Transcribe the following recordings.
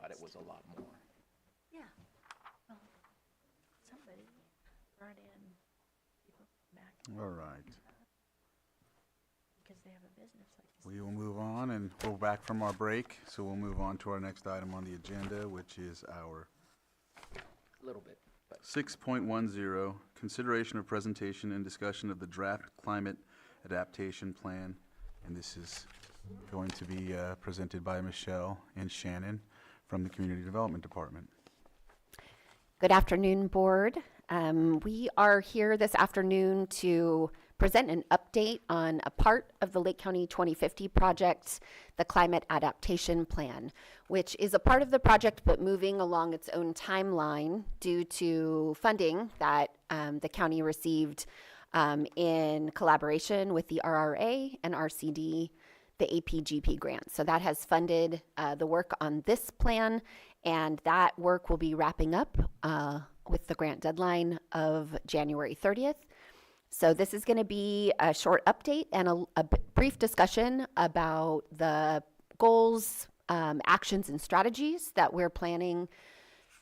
thought it was a lot more. Yeah. Well, somebody brought in people back All right. because they have a business like this. We will move on and go back from our break. So we'll move on to our next item on the agenda, which is our A little bit, but 6.10, consideration of presentation and discussion of the draft climate adaptation plan. And this is going to be presented by Michelle and Shannon from the Community Development Department. Good afternoon, Board. We are here this afternoon to present an update on a part of the Lake County 2050 project, the Climate Adaptation Plan, which is a part of the project but moving along its own timeline due to funding that the county received in collaboration with the RRA and RCD, the APGP grant. So that has funded the work on this plan, and that work will be wrapping up with the grant deadline of January 30th. So this is going to be a short update and a brief discussion about the goals, actions, and strategies that we're planning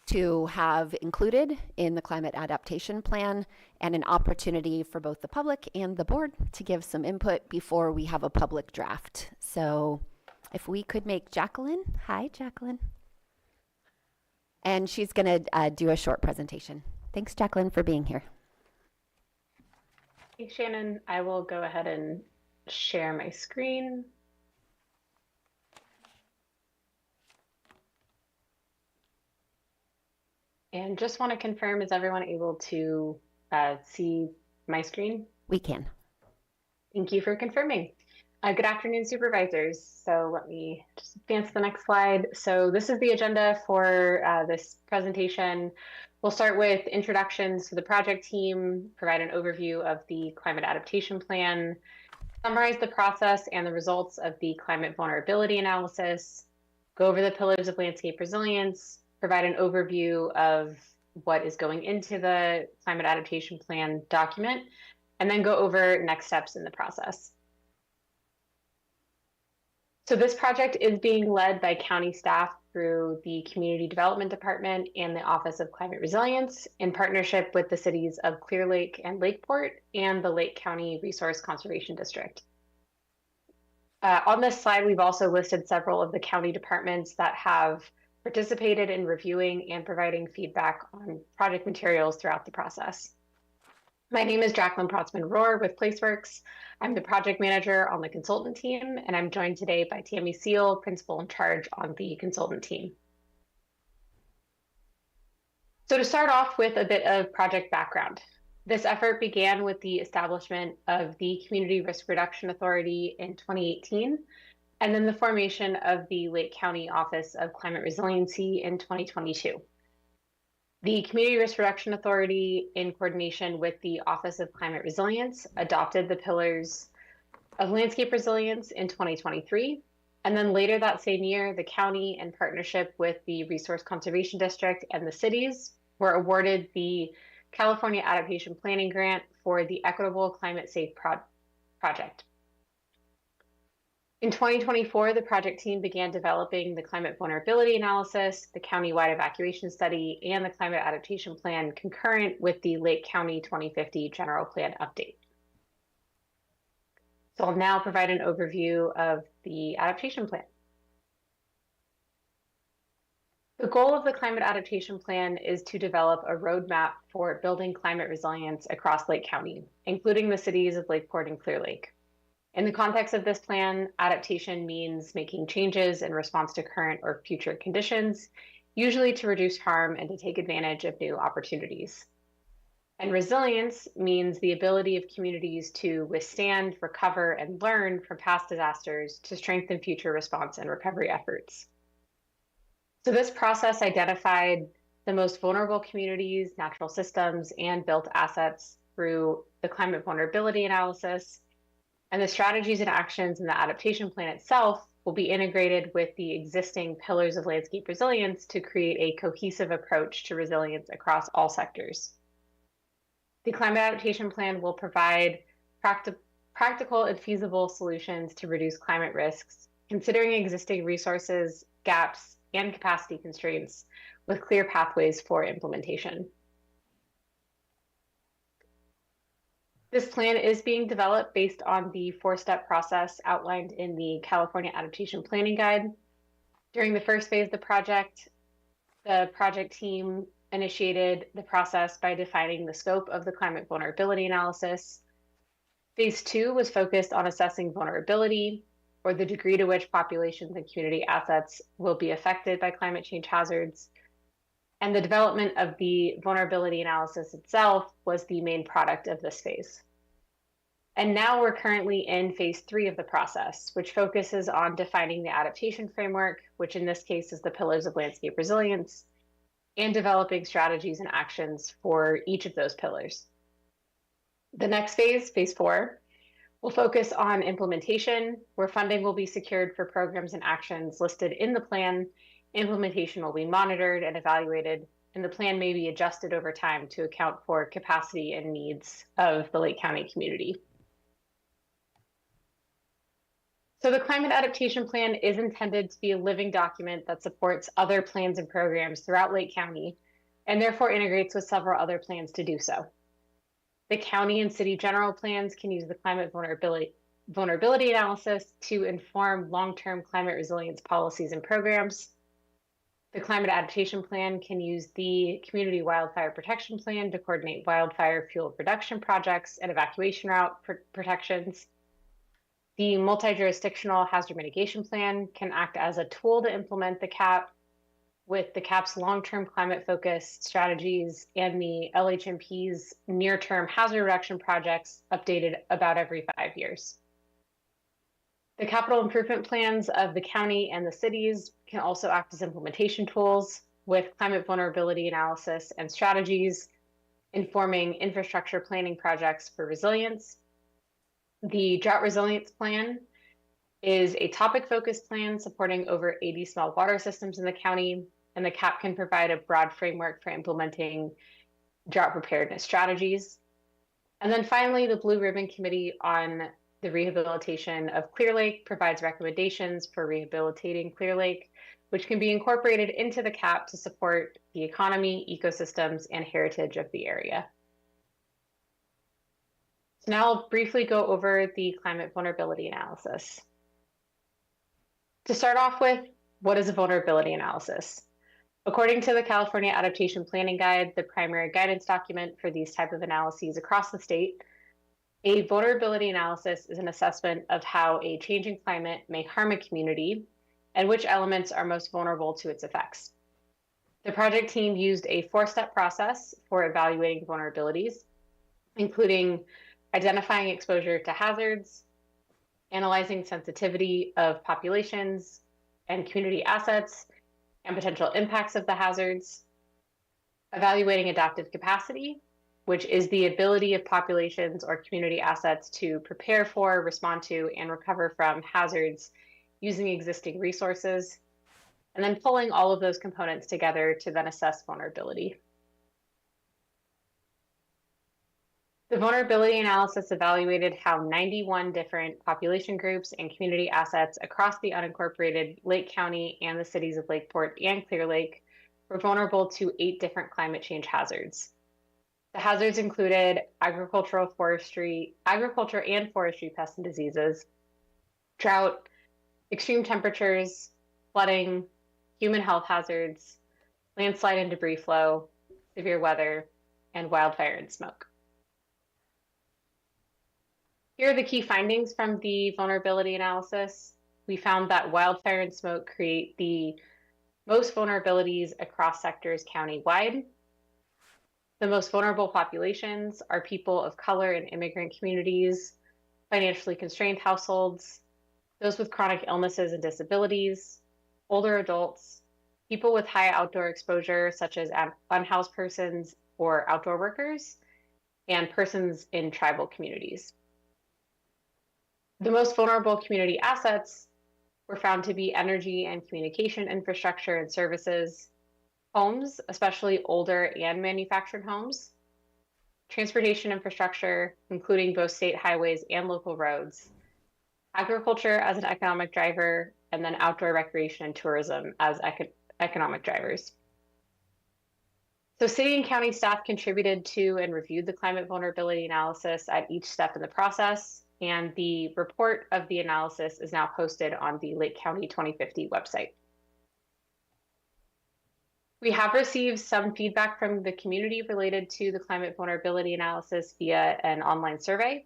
to have included in the climate adaptation plan, and an opportunity for both the public and the board to give some input before we have a public draft. So if we could make Jacqueline, hi Jacqueline, and she's going to do a short presentation. Thanks, Jacqueline, for being here. Hey, Shannon, I will go ahead and share my screen. And just want to confirm, is everyone able to see my screen? We can. Thank you for confirming. Good afternoon, supervisors. So let me just advance to the next slide. So this is the agenda for this presentation. We'll start with introductions to the project team, provide an overview of the climate adaptation plan, summarize the process and the results of the climate vulnerability analysis, go over the pillars of landscape resilience, provide an overview of what is going into the climate adaptation plan document, and then go over next steps in the process. So this project is being led by county staff through the Community Development Department and the Office of Climate Resilience in partnership with the cities of Clear Lake and Lakeport and the Lake County Resource Conservation District. On this slide, we've also listed several of the county departments that have participated in reviewing and providing feedback on project materials throughout the process. My name is Jacqueline Protzman-Rohr with PlaceWorks. I'm the project manager on the consultant team, and I'm joined today by Tammy Seal, principal in charge on the consultant team. So to start off with a bit of project background, this effort began with the establishment of the Community Risk Reduction Authority in 2018, and then the formation of the Lake County Office of Climate Resiliency in 2022. The Community Risk Reduction Authority, in coordination with the Office of Climate Resilience, adopted the pillars of landscape resilience in 2023. And then later that same year, the county, in partnership with the Resource Conservation District and the cities, were awarded the California Adaptation Planning Grant for the Equitable Climate Safe Project. In 2024, the project team began developing the climate vulnerability analysis, the county-wide evacuation study, and the climate adaptation plan concurrent with the Lake County 2050 general plan update. So I'll now provide an overview of the adaptation plan. The goal of the climate adaptation plan is to develop a roadmap for building climate resilience across Lake County, including the cities of Lakeport and Clear Lake. In the context of this plan, adaptation means making changes in response to current or future conditions, usually to reduce harm and to take advantage of new opportunities. And resilience means the ability of communities to withstand, recover, and learn from past disasters to strengthen future response and recovery efforts. So this process identified the most vulnerable communities, natural systems, and built assets through the climate vulnerability analysis. And the strategies and actions in the adaptation plan itself will be integrated with the existing pillars of landscape resilience to create a cohesive approach to resilience across all sectors. The climate adaptation plan will provide practical and feasible solutions to reduce climate risks, considering existing resources, gaps, and capacity constraints with clear pathways for implementation. This plan is being developed based on the 4-step process outlined in the California Adaptation Planning Guide. During the first phase of the project team initiated the process by defining the scope of the climate vulnerability analysis. Phase 2 was focused on assessing vulnerability, or the degree to which populations and community assets will be affected by climate change hazards. And the development of the vulnerability analysis itself was the main product of this phase. And now we're currently in phase 3 of the process, which focuses on defining the adaptation framework, which in this case is the pillars of landscape resilience, and developing strategies and actions for each of those pillars. The next phase, phase 4, will focus on implementation, where funding will be secured for programs and actions listed in the plan. Implementation will be monitored and evaluated, and the plan may be adjusted over time to account for capacity and needs of the Lake County community. So the Climate Adaptation Plan is intended to be a living document that supports other plans and programs throughout Lake County, and therefore integrates with several other plans to do so. The county and city general plans can use the climate vulnerability analysis to inform long-term climate resilience policies and programs. The Climate Adaptation Plan can use the Community Wildfire Protection Plan to coordinate wildfire fuel reduction projects and evacuation route protections. The Multi-Jurisdictional Hazard Mitigation Plan can act as a tool to implement the CAP, with the CAP's long-term climate-focused strategies and the LHMP's near-term hazard reduction projects updated about every 5 years. The capital improvement plans of the county and the cities can also act as implementation tools, with climate vulnerability analysis and strategies informing infrastructure planning projects for resilience. The Drought Resilience Plan is a topic-focused plan supporting over 80 small water systems in the county, and the CAP can provide a broad framework for implementing drought preparedness strategies. And then finally, the Blue Ribbon Committee on the Rehabilitation of Clear Lake provides recommendations for rehabilitating Clear Lake, which can be incorporated into the CAP to support the economy, ecosystems, and heritage of the area. So now I'll briefly go over the climate vulnerability analysis. To start off with, what is a vulnerability analysis? According to the California Adaptation Planning Guide, the primary guidance document for these type of analyses across the state, a vulnerability analysis is an assessment of how a changing climate may harm a community and which elements are most vulnerable to its effects. The project team used a 4-step process for evaluating vulnerabilities, including identifying exposure to hazards, analyzing sensitivity of populations and community assets and potential impacts of the hazards, evaluating adaptive capacity, which is the ability of populations or community assets to prepare for, respond to, and recover from hazards using existing resources, and then pulling all of those components together to then assess vulnerability. The vulnerability analysis evaluated how 91 different population groups and community assets across the unincorporated Lake County and the cities of Lakeport and Clear Lake were vulnerable to 8 different climate change hazards. The hazards included agriculture and forestry pests and diseases, drought, extreme temperatures, flooding, human health hazards, landslide and debris flow, severe weather, and wildfire and smoke. Here are the key findings from the vulnerability analysis. We found that wildfire and smoke create the most vulnerabilities across sectors county-wide. The most vulnerable populations are people of color and immigrant communities, financially constrained households, those with chronic illnesses and disabilities, older adults, people with high outdoor exposure, such as unhoused persons or outdoor workers, and persons in tribal communities. The most vulnerable community assets were found to be energy and communication infrastructure and services, homes, especially older and manufactured homes, transportation infrastructure, including both state highways and local roads, agriculture as an economic driver, and then outdoor recreation and tourism as economic drivers. So city and county staff contributed to and reviewed the climate vulnerability analysis at each step in the process, and the report of the analysis is now posted on the Lake County 2050 website. We have received some feedback from the community related to the climate vulnerability analysis via an online survey.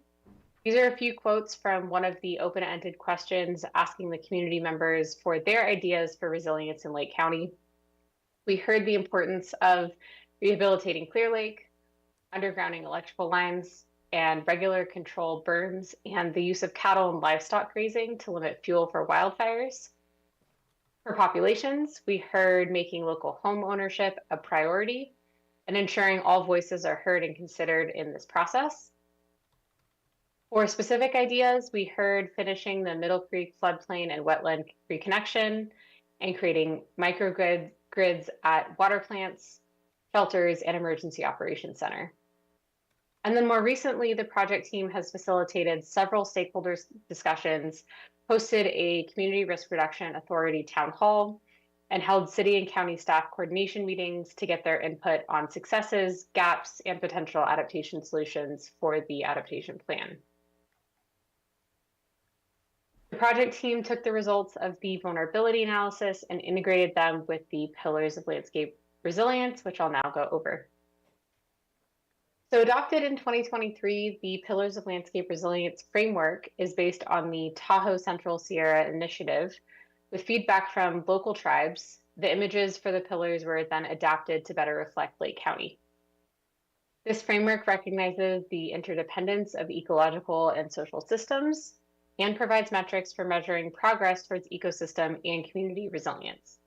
These are a few quotes from one of the open-ended questions asking the community members for their ideas for resilience in Lake County. We heard the importance of rehabilitating Clear Lake, undergrounding electrical lines, and regular control burns, and the use of cattle and livestock grazing to limit fuel for wildfires. For populations, we heard making local home ownership a priority and ensuring all voices are heard and considered in this process. For specific ideas, we heard finishing the Middle Creek floodplain and wetland reconnection and creating microgrids at water plants, shelters, and emergency operations center. And then more recently, the project team has facilitated several stakeholders discussions, hosted a community risk reduction authority town hall, and held city and county staff coordination meetings to get their input on successes, gaps, and potential adaptation solutions for the adaptation plan. The project team took the results of the vulnerability analysis and integrated them with the pillars of landscape resilience, which I'll now go over. So adopted in 2023, the Pillars of Landscape Resilience framework is based on the Tahoe Central Sierra Initiative. With feedback from local tribes, the images for the pillars were then adapted to better reflect Lake County. This framework recognizes the interdependence of ecological and social systems and provides metrics for measuring progress towards ecosystem and community resilience.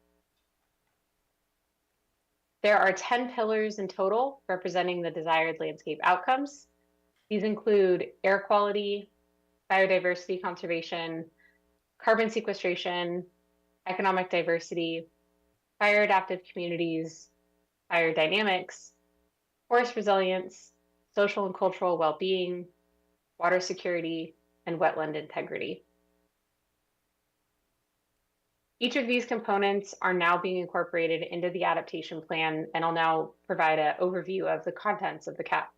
There are 10 pillars in total representing the desired landscape outcomes. These include air quality, biodiversity conservation, carbon sequestration, economic diversity, fire adaptive communities, fire dynamics, forest resilience, social and cultural well-being, water security, and wetland integrity. Each of these components are now being incorporated into the adaptation plan, and I'll now provide an overview of the contents of the CAP.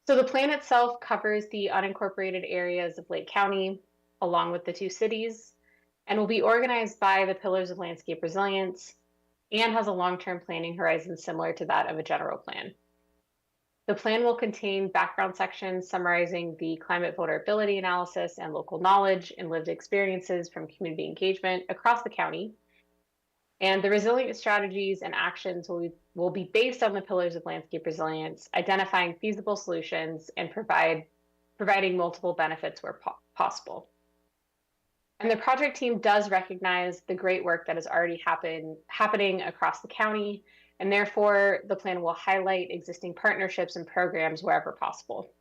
So the plan itself covers the unincorporated areas of Lake County, along with the two cities, and will be organized by the Pillars of Landscape Resilience and has a long-term planning horizon similar to that of a general plan. The plan will contain background sections summarizing the climate vulnerability analysis and local knowledge and lived experiences from community engagement across the county. And the resilience strategies and actions will be based on the Pillars of Landscape Resilience, identifying feasible solutions and providing multiple benefits where possible. And the project team does recognize the great work that is already happening across the county, and therefore the plan will highlight existing partnerships and programs wherever possible.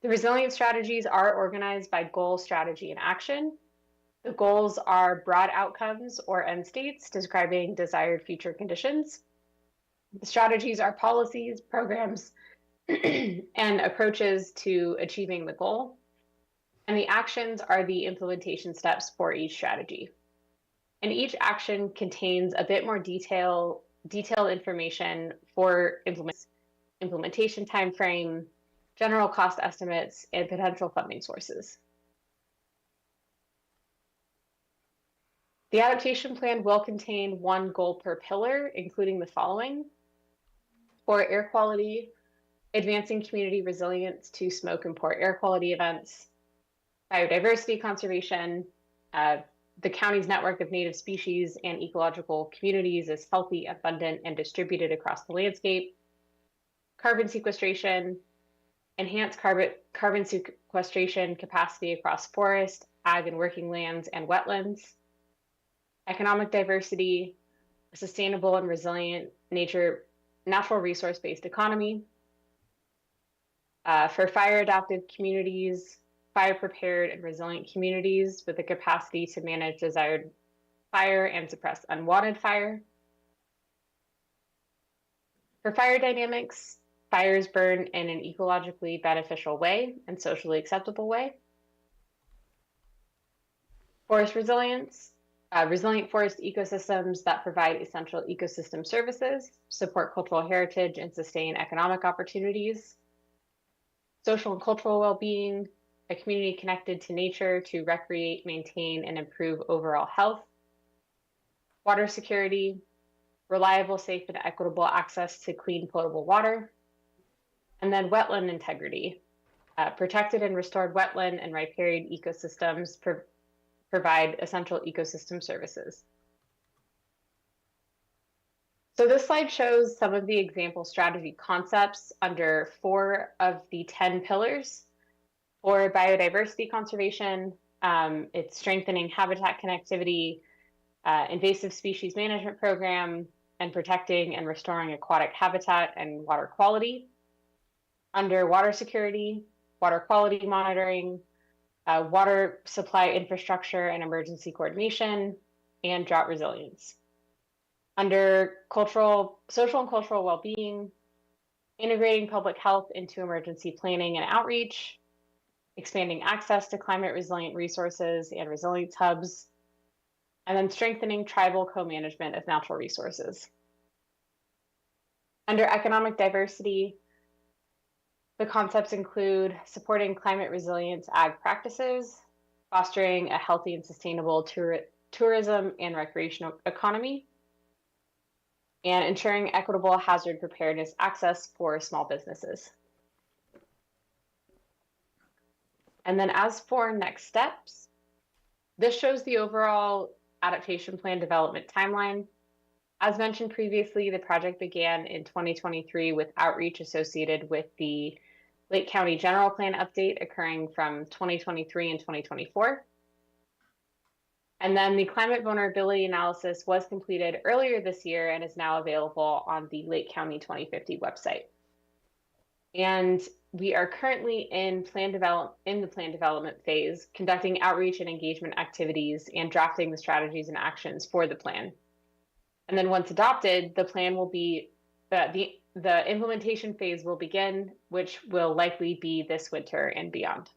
The resilience strategies are organized by goal, strategy, and action. The goals are broad outcomes or end states describing desired future conditions. The strategies are policies, programs, and approaches to achieving the goal. And the actions are the implementation steps for each strategy. And each action contains a bit more detailed information for implementation timeframe, general cost estimates, and potential funding sources. The adaptation plan will contain one goal per pillar, including the following. For air quality, advancing community resilience to smoke and poor air quality events, biodiversity conservation, the county's network of native species and ecological communities is healthy, abundant, and distributed across the landscape. Carbon sequestration, enhance carbon sequestration capacity across forest, ag and working lands, and wetlands. Economic diversity, a sustainable and resilient natural resource-based economy. For fire adaptive communities, fire prepared and resilient communities with the capacity to manage desired fire and suppress unwanted fire. For fire dynamics, fires burn in an ecologically beneficial way and socially acceptable way. Forest resilience, resilient forest ecosystems that provide essential ecosystem services, support cultural heritage, and sustain economic opportunities. Social and cultural well-being, a community connected to nature to recreate, maintain, and improve overall health. Water security, reliable, safe, and equitable access to clean, potable water. And then wetland integrity, protected and restored wetland and riparian ecosystems provide essential ecosystem services. So this slide shows some of the example strategy concepts under 4 of the 10 pillars. For biodiversity conservation, it's strengthening habitat connectivity, invasive species management program, and protecting and restoring aquatic habitat and water quality. Under water security, water quality monitoring, water supply infrastructure and emergency coordination, and drought resilience. Under social and cultural well-being, integrating public health into emergency planning and outreach, expanding access to climate resilient resources and resilience hubs, and then strengthening tribal co-management of natural resources. Under economic diversity, the concepts include supporting climate resilience ag practices, fostering a healthy and sustainable tourism and recreational economy, and ensuring equitable hazard preparedness access for small businesses. And then as for next steps, this shows the overall adaptation plan development timeline. As mentioned previously, the project began in 2023 with outreach associated with the Lake County General Plan update occurring from 2023 and 2024. And then the climate vulnerability analysis was completed earlier this year and is now available on the Lake County 2050 website. And we are currently in the plan development phase, conducting outreach and engagement activities and drafting the strategies and actions for the plan. And then once adopted, the plan will be, the implementation phase will begin, which will likely be this winter and beyond.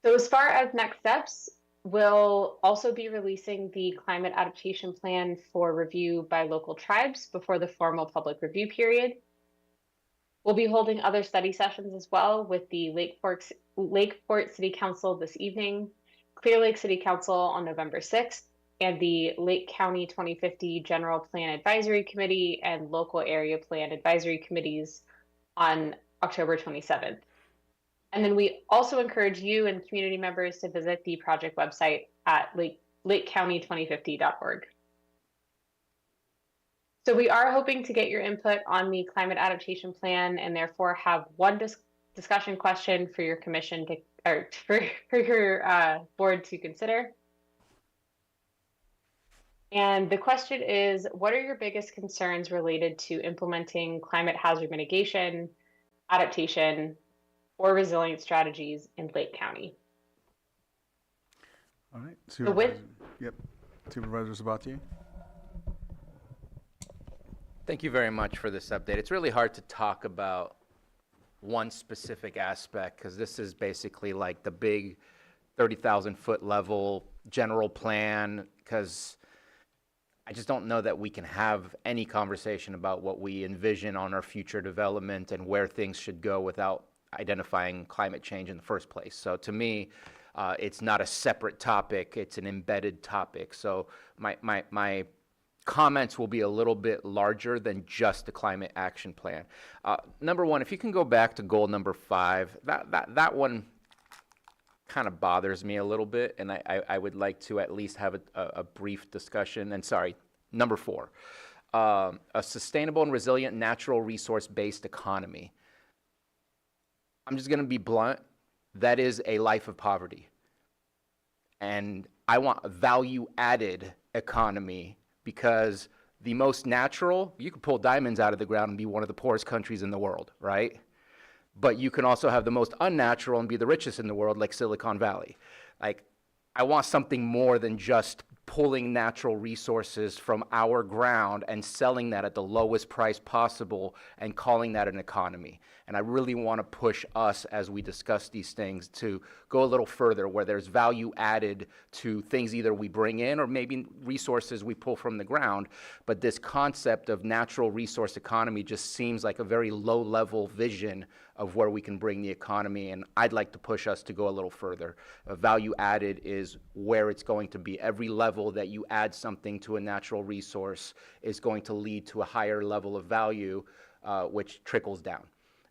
So as far as next steps, we'll also be releasing the climate adaptation plan for review by local tribes before the formal public review period. We'll be holding other study sessions as well with the Lakeport City Council this evening, Clear Lake City Council on November 6th, and the Lake County 2050 General Plan Advisory Committee and local area plan advisory committees on October 27th. And then we also encourage you and community members to visit the project website at lakecounty2050.org. So we are hoping to get your input on the climate adaptation plan and therefore have one discussion question for your commission to, or for your board to consider. And the question is, what are your biggest concerns related to implementing climate hazard mitigation, adaptation, or resilience strategies in Lake County? All right. Supervisor Sabatier. Thank you very much for this update. It's really hard to talk about one specific aspect because this is basically like the big 30,000 foot level general plan, because I just don't know that we can have any conversation about what we envision on our future development and where things should go without identifying climate change in the first place. So to me, it's not a separate topic, it's an embedded topic. So my comments will be a little bit larger than just the climate action plan. Number one, if you can go back to goal number 5, that one kind of bothers me a little bit, and I would like to at least have a brief discussion. And sorry, number 4, a sustainable and resilient natural resource-based economy. I'm just going to be blunt. That is a life of poverty. And I want a value-added economy, because the most natural, you could pull diamonds out of the ground and be one of the poorest countries in the world, right? But you can also have the most unnatural and be the richest in the world, like Silicon Valley. Like, I want something more than just pulling natural resources from our ground and selling that at the lowest price possible and calling that an economy. And I really want to push us as we discuss these things to go a little further where there's value added to things either we bring in or maybe resources we pull from the ground. But this concept of natural resource economy just seems like a very low level vision of where we can bring the economy, and I'd like to push us to go a little further. Value added is where it's going to be. Every level that you add something to a natural resource is going to lead to a higher level of value, which trickles down.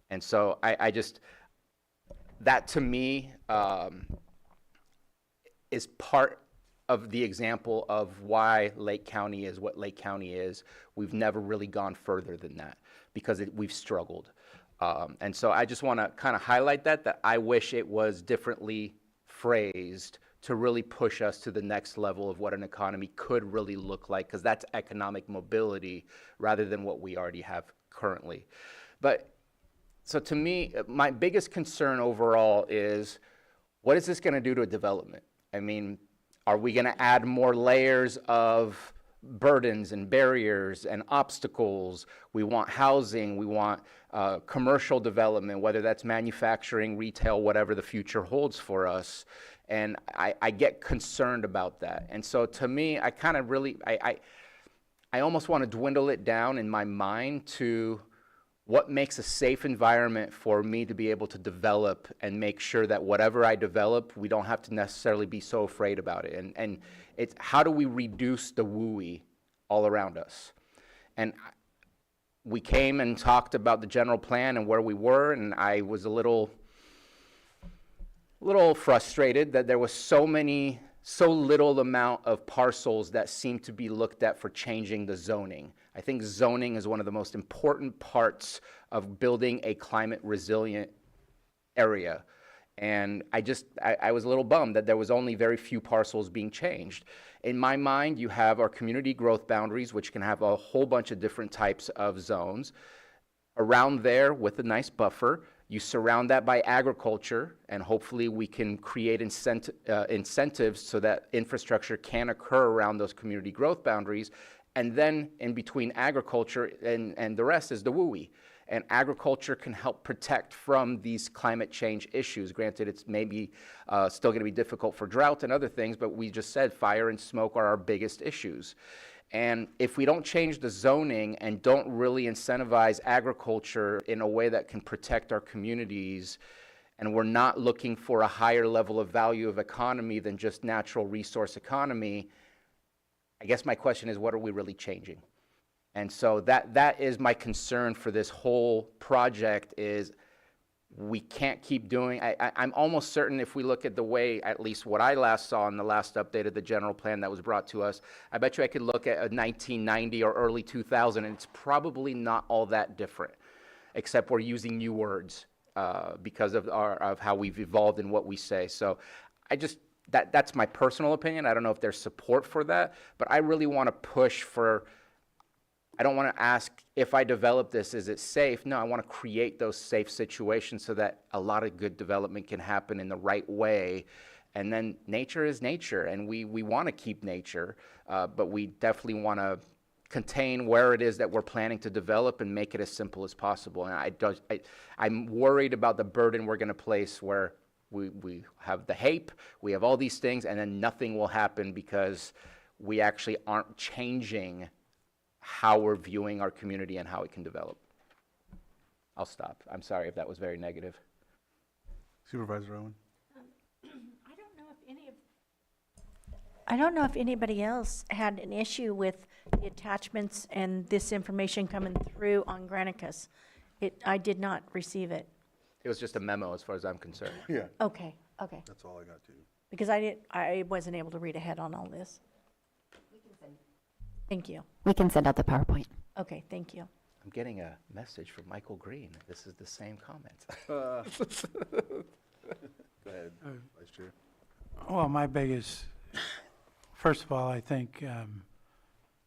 And so I just, that to me is part of the example of why Lake County is what Lake County is. We've never really gone further than that because we've struggled. And so I just want to kind of highlight that I wish it was differently phrased to really push us to the next level of what an economy could really look like, because that's economic mobility rather than what we already have currently. But so to me, my biggest concern overall is, what is this going to do to development? I mean, are we going to add more layers of burdens and barriers and obstacles? We want housing, we want commercial development, whether that's manufacturing, retail, whatever the future holds for us. And I get concerned about that. And so to me, I kind of really, I almost want to dwindle it down in my mind to what makes a safe environment for me to be able to develop and make sure that whatever I develop, we don't have to necessarily be so afraid about it. And it's how do we reduce the wooey all around us? And we came and talked about the general plan and where we were, and I was a little frustrated that there was so little amount of parcels that seemed to be looked at for changing the zoning. I think zoning is one of the most important parts of building a climate resilient area. And I was a little bummed that there was only very few parcels being changed. In my mind, you have our community growth boundaries, which can have a whole bunch of different types of zones. Around there, with a nice buffer, you surround that by agriculture, and hopefully we can create incentives so that infrastructure can occur around those community growth boundaries. And then in between agriculture and the rest is the WUI. And agriculture can help protect from these climate change issues. Granted, it's maybe still going to be difficult for drought and other things, but we just said fire and smoke are our biggest issues. And if we don't change the zoning and don't really incentivize agriculture in a way that can protect our communities, and we're not looking for a higher level of value of economy than just natural resource economy, I guess my question is, what are we really changing? And so that is my concern for this whole project is we can't keep doing, I'm almost certain if we look at the way, at least what I last saw in the last update of the general plan that was brought to us, I bet you I could look at a 1990 or early 2000 and it's probably not all that different, except we're using new words because of how we've evolved in what we say. So that's my personal opinion. I don't know if there's support for that, but I really want to push for, I don't want to ask if I develop this, is it safe? No, I want to create those safe situations so that a lot of good development can happen in the right way. And then nature is nature, and we want to keep nature, but we definitely want to contain where it is that we're planning to develop and make it as simple as possible. And I'm worried about the burden we're going to place where we have the HAPE, we have all these things, and then nothing will happen because we actually aren't changing how we're viewing our community and how it can develop. I'll stop. I'm sorry if that was very negative. Supervisor Owen? I don't know if anybody else had an issue with the attachments and this information coming through on Granicus. I did not receive it. It was just a memo as far as I'm concerned. Yeah, Okay. that's all I got too. Because I wasn't able to read ahead on all this. Thank you. We can send out the PowerPoint. Okay, thank you. I'm getting a message from Michael Green. This is the same comment. Go ahead, Vice Chair. Well, my biggest, first of all, I think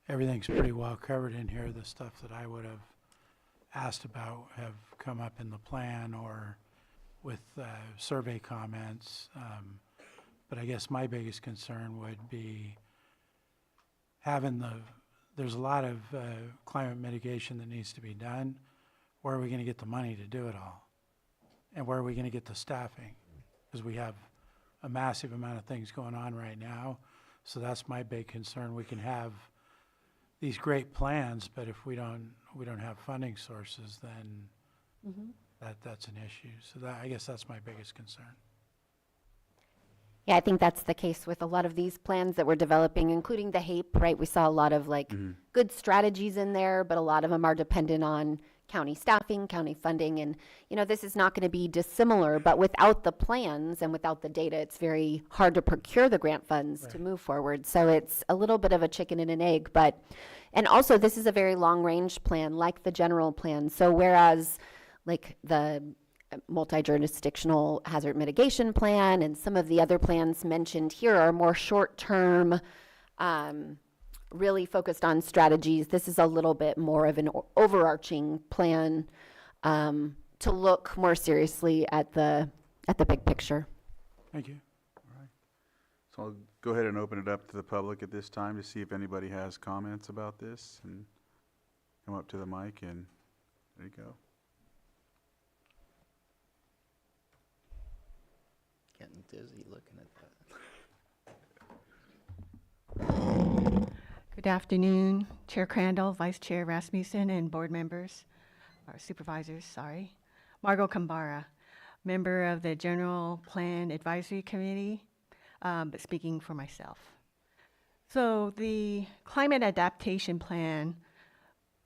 everything's pretty well covered in here. The stuff that I would have asked about have come up in the plan or with survey comments. But I guess my biggest concern would be there's a lot of climate mitigation that needs to be done. Where are we going to get the money to do it all? And where are we going to get the staffing? Because we have a massive amount of things going on right now. So that's my big concern. We can have these great plans, but if we don't have funding sources, then that's an issue. So I guess that's my biggest concern. Yeah, I think that's the case with a lot of these plans that we're developing, including the HAPE, right? We saw a lot of like good strategies in there, but a lot of them are dependent on county staffing, county funding. And, this is not going to be dissimilar, but without the plans and without the data, it's very hard to procure the grant funds to move forward. So it's a little bit of a chicken and an egg, and also this is a very long range plan, like the general plan. So whereas like the multi-jurisdictional hazard mitigation plan and some of the other plans mentioned here are more short-term, really focused on strategies. This is a little bit more of an overarching plan to look more seriously at the big picture. Thank you. So I'll go ahead and open it up to the public at this time to see if anybody has comments about this, and come up to the mic, and there you go. Getting dizzy looking at that. Good afternoon, Chair Crandall, Vice Chair Rasmussen, and board members, or supervisors, sorry. Margot Kambara, member of the General Plan Advisory Committee, but speaking for myself. So the Climate Adaptation Plan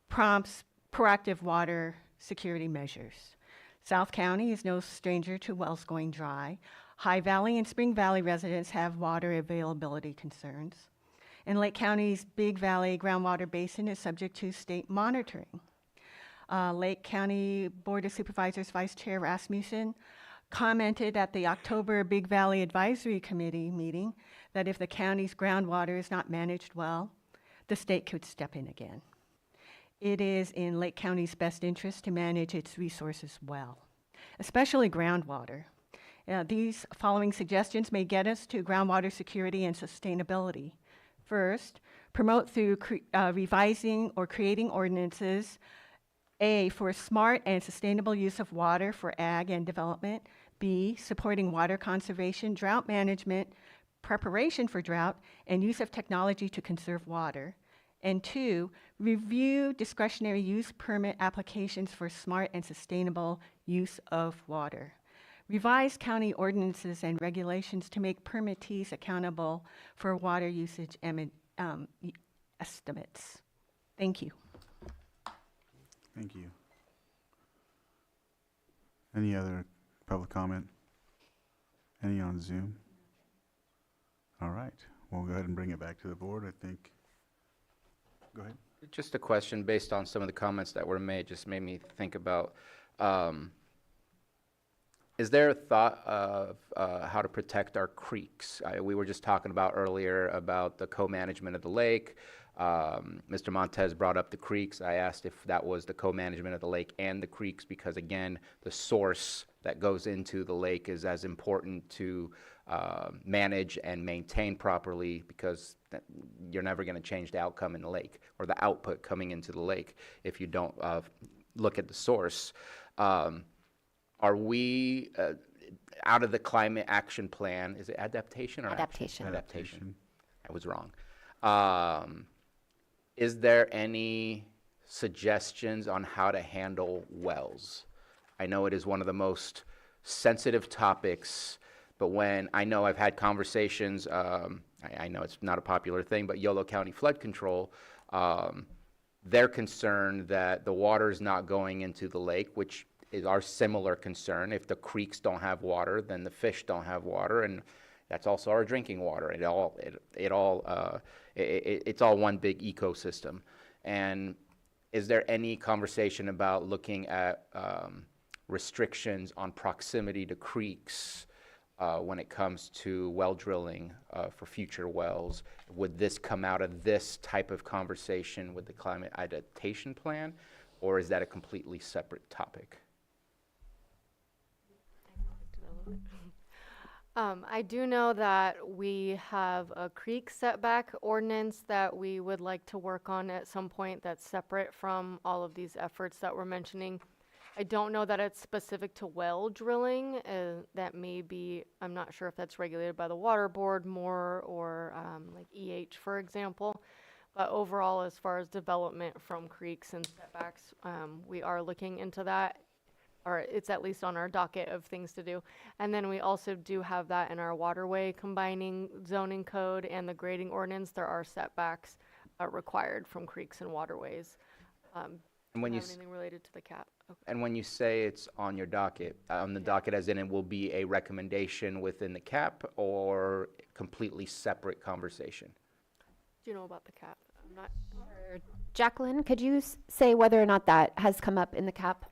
prompts proactive water security measures. South County is no stranger to wells going dry. High Valley and Spring Valley residents have water availability concerns. And Lake County's Big Valley groundwater basin is subject to state monitoring. Lake County Board of Supervisors Vice Chair Rasmussen commented at the October Big Valley Advisory Committee meeting that if the county's groundwater is not managed well, the state could step in again. It is in Lake County's best interest to manage its resources well, especially groundwater. These following suggestions may get us to groundwater security and sustainability. First, promote through revising or creating ordinances, A, for smart and sustainable use of water for ag and development, B, supporting water conservation, drought management, preparation for drought, and use of technology to conserve water. And 2, review discretionary use permit applications for smart and sustainable use of water. Revise county ordinances and regulations to make permittees accountable for water usage estimates. Thank you. Thank you. Any other public comment? Any on Zoom? All right, we'll go ahead and bring it back to the board, I think. Go ahead. Just a question based on some of the comments that were made, just made me think about, is there a thought of how to protect our creeks? We were just talking about earlier about the co-management of the lake. Mr. Montez brought up the creeks. I asked if that was the co-management of the lake and the creeks because, again, the source that goes into the lake is as important to manage and maintain properly because you're never going to change the outcome in the lake or the output coming into the lake if you don't look at the source. Are we out of the climate action plan? Is it adaptation or Adaptation. Adaptation. I was wrong. Is there any suggestions on how to handle wells? I know it is one of the most sensitive topics, but when I know I've had conversations, I know it's not a popular thing, but Yolo County Flood Control, they're concerned that the water is not going into the lake, which is our similar concern. If the creeks don't have water, then the fish don't have water, and that's also our drinking water. It's all one big ecosystem. And is there any conversation about looking at restrictions on proximity to creeks when it comes to well drilling for future wells? Would this come out of this type of conversation with the climate adaptation plan, or is that a completely separate topic? I do know that we have a creek setback ordinance that we would like to work on at some point that's separate from all of these efforts that we're mentioning. I don't know that it's specific to well drilling. That may be, I'm not sure if that's regulated by the water board more or like EH, for example. But overall, as far as development from creeks and setbacks, we are looking into that, or it's at least on our docket of things to do. And then we also do have that in our waterway combining zoning code and the grading ordinance. There are setbacks required from creeks and waterways. And when Do you have anything related to the cap? Okay. And when you say it's on your docket, on the docket as in it will be a recommendation within the cap or completely separate conversation? Do you know about the cap? I'm not sure. Jacqueline, could you say whether or not that has come up in the CAP?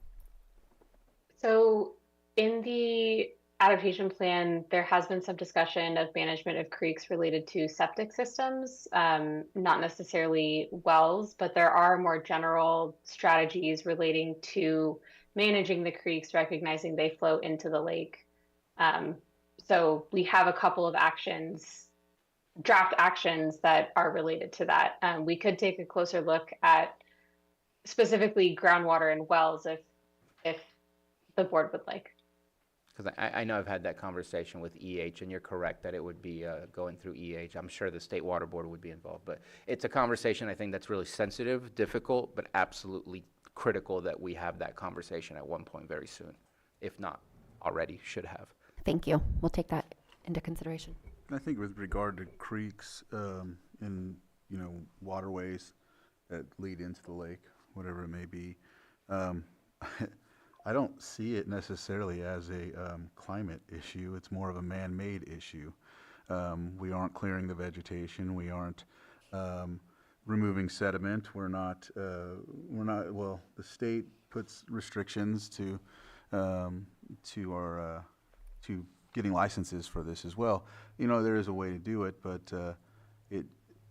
So in the adaptation plan, there has been some discussion of management of creeks related to septic systems, not necessarily wells, but there are more general strategies relating to managing the creeks, recognizing they flow into the lake. So we have a couple of actions, draft actions that are related to that. We could take a closer look at specifically groundwater and wells if the board would like. Because I know I've had that conversation with EH, and you're correct that it would be going through EH. I'm sure the State Water Board would be involved, but it's a conversation I think that's really sensitive, difficult, but absolutely critical that we have that conversation at one point very soon. If not, already should have. Thank you. We'll take that into consideration. I think with regard to creeks, and, waterways that lead into the lake, whatever it may be, I don't see it necessarily as a climate issue. It's more of a man-made issue. We aren't clearing the vegetation. We aren't removing sediment. We're not, well, the state puts restrictions to getting licenses for this as well. There is a way to do it, but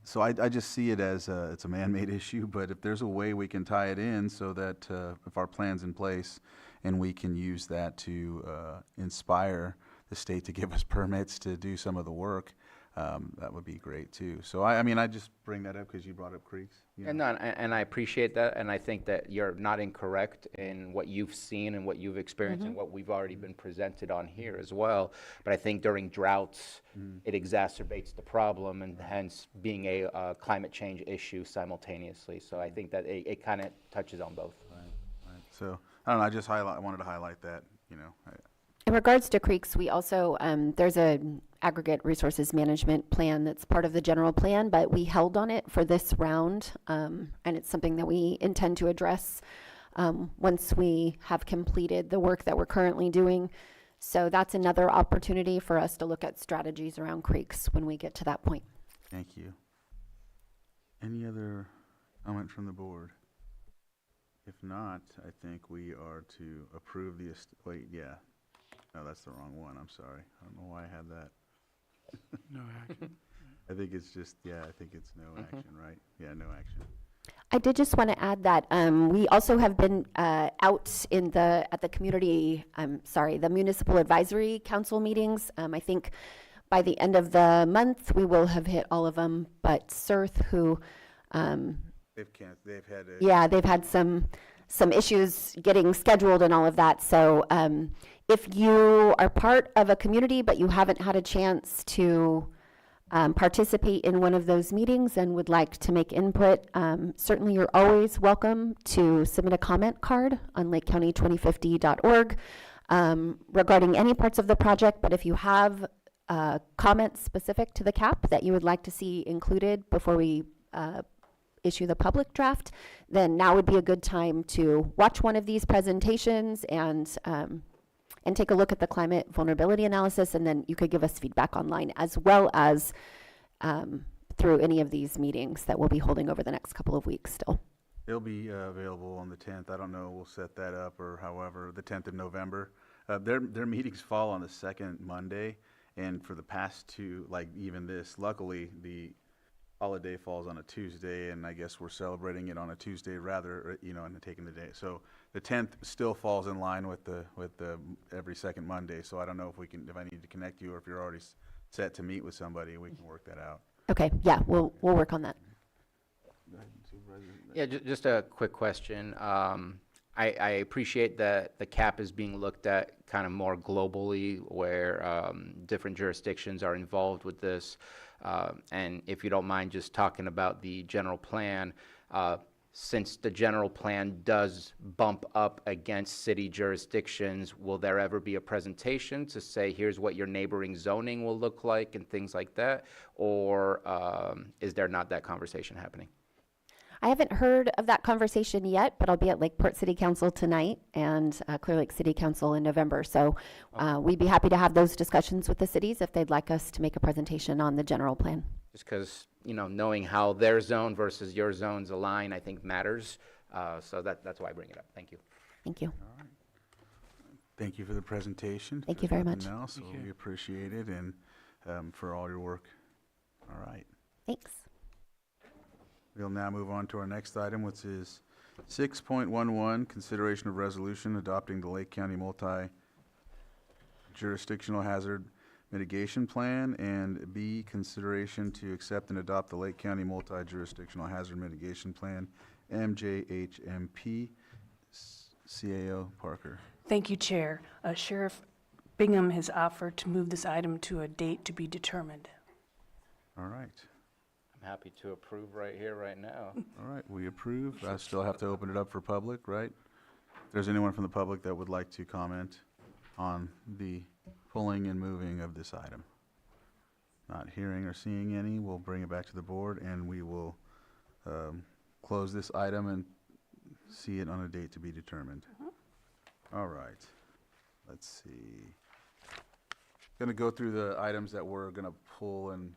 so I just see it as it's a man-made issue, but if there's a way we can tie it in so that if our plan's in place and we can use that to inspire the state to give us permits to do some of the work, that would be great too. So I just bring that up because you brought up creeks. And I appreciate that, and I think that you're not incorrect in what you've seen and what you've experienced and what we've already been presented on here as well. But I think during droughts, it exacerbates the problem, and hence being a climate change issue simultaneously. So I think that it kind of touches on both. Right. So I don't know. I wanted to highlight that. In regards to creeks, we also, there's a aggregate resources management plan that's part of the general plan, but we held on it for this round, and it's something that we intend to address once we have completed the work that we're currently doing. So that's another opportunity for us to look at strategies around creeks when we get to that point. Thank you. Any other comment from the board? If not, I think we are to approve the, no, that's the wrong one. I'm sorry. I don't know why I had that. No action. I think it's just, I think it's no action, right? Yeah, no action. I did just want to add that we also have been out at the community, the Municipal Advisory Council meetings. I think by the end of the month, we will have hit all of them, but CERT, who they've had some issues getting scheduled and all of that. So if you are part of a community but you haven't had a chance to participate in one of those meetings and would like to make input, certainly you're always welcome to submit a comment card on lakecounty2050.org regarding any parts of the project. But if you have comments specific to the CAP that you would like to see included before we issue the public draft, then now would be a good time to watch one of these presentations and take a look at the climate vulnerability analysis, and then you could give us feedback online as well as through any of these meetings that we'll be holding over the next couple of weeks still. It'll be available on the 10th. I don't know, we'll set that up, or however, the 10th of November. Their meetings fall on the second Monday, and for the past two, like even this, luckily, the holiday falls on a Tuesday, and I guess we're celebrating it on a Tuesday rather, and taking the day. So the 10th still falls in line with the every second Monday. So I don't know if I need to connect you, or if you're already set to meet with somebody, we can work that out. Okay, yeah, we'll work on that. Yeah, just a quick question. I appreciate that the cap is being looked at kind of more globally, where different jurisdictions are involved with this. And if you don't mind just talking about the general plan, since the general plan does bump up against city jurisdictions, will there ever be a presentation to say, here's what your neighboring zoning will look like and things like that? Or is there not that conversation happening? I haven't heard of that conversation yet, but I'll be at Lakeport City Council tonight and Clear Lake City Council in November. So we'd be happy to have those discussions with the cities if they'd like us to make a presentation on the general plan. Just because, knowing how their zone versus your zones align, I think matters. So that's why I bring it up. Thank you. Thank you. Thank you for the presentation. Thank you very much. Nothing else, so we appreciate it, and for all your work. All right. Thanks. We'll now move on to our next item, which is 6.11, consideration of resolution adopting the Lake County Multi-Jurisdictional Hazard Mitigation Plan, and B, consideration to accept and adopt the Lake County Multi-Jurisdictional Hazard Mitigation Plan, MJHMP. CAO Parker. Thank you, Chair. Sheriff Bingham has offered to move this item to a date to be determined. All right. I'm happy to approve right here, right now. All right, we approve. I still have to open it up for public, right? If there's anyone from the public that would like to comment on the pulling and moving of this item. Not hearing or seeing any, we'll bring it back to the board, and we will close this item and see it on a date to be determined. All right. Let's see. Going to go through the items that we're going to pull and,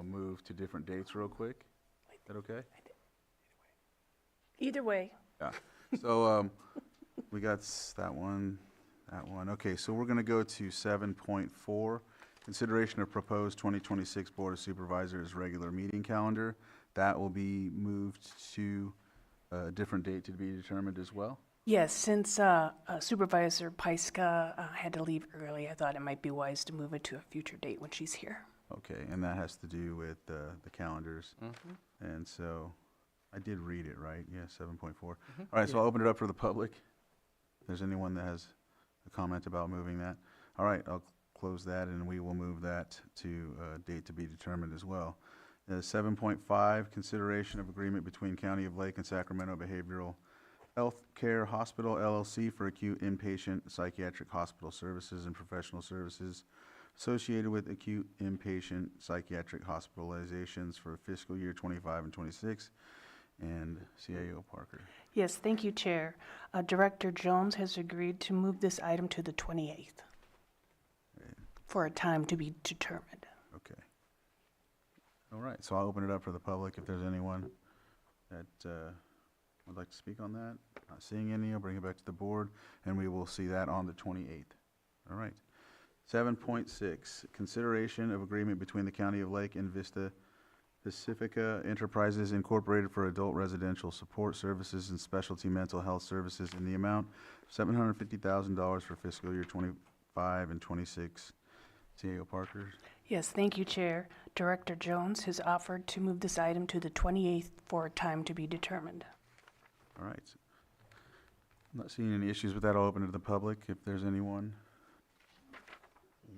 move to different dates real quick. Is that okay? Either way. Yeah. So we got that one. Okay, so we're going to go to 7.4, consideration of proposed 2026 Board of Supervisors regular meeting calendar. That will be moved to a different date to be determined as well. Yes, since Supervisor Pyska had to leave early, I thought it might be wise to move it to a future date when she's here. Okay, and that has to do with the calendars. And so I did read it, right? Yeah, 7.4. All right, so I'll open it up for the public. If there's anyone that has a comment about moving that. All right, I'll close that, and we will move that to a date to be determined as well. 7.5, consideration of agreement between County of Lake and Sacramento Behavioral Health Care Hospital LLC for acute inpatient psychiatric hospital services and professional services associated with acute inpatient psychiatric hospitalizations for fiscal year 25 and 26. And CAO Parker. Yes, thank you, Chair. Director Jones has agreed to move this item to the 28th for a time to be determined. Okay. All right, so I'll open it up for the public if there's anyone that would like to speak on that. Not seeing any, I'll bring it back to the board, and we will see that on the 28th. All right. 7.6, consideration of agreement between the County of Lake and Vista Pacifica Enterprises Incorporated for adult residential support services and specialty mental health services in the amount of $750,000 for fiscal year 25 and 26. CAO Parker. Yes, thank you, Chair. Director Jones has offered to move this item to the 28th for a time to be determined. All right. I'm not seeing any issues with that. I'll open it to the public if there's anyone.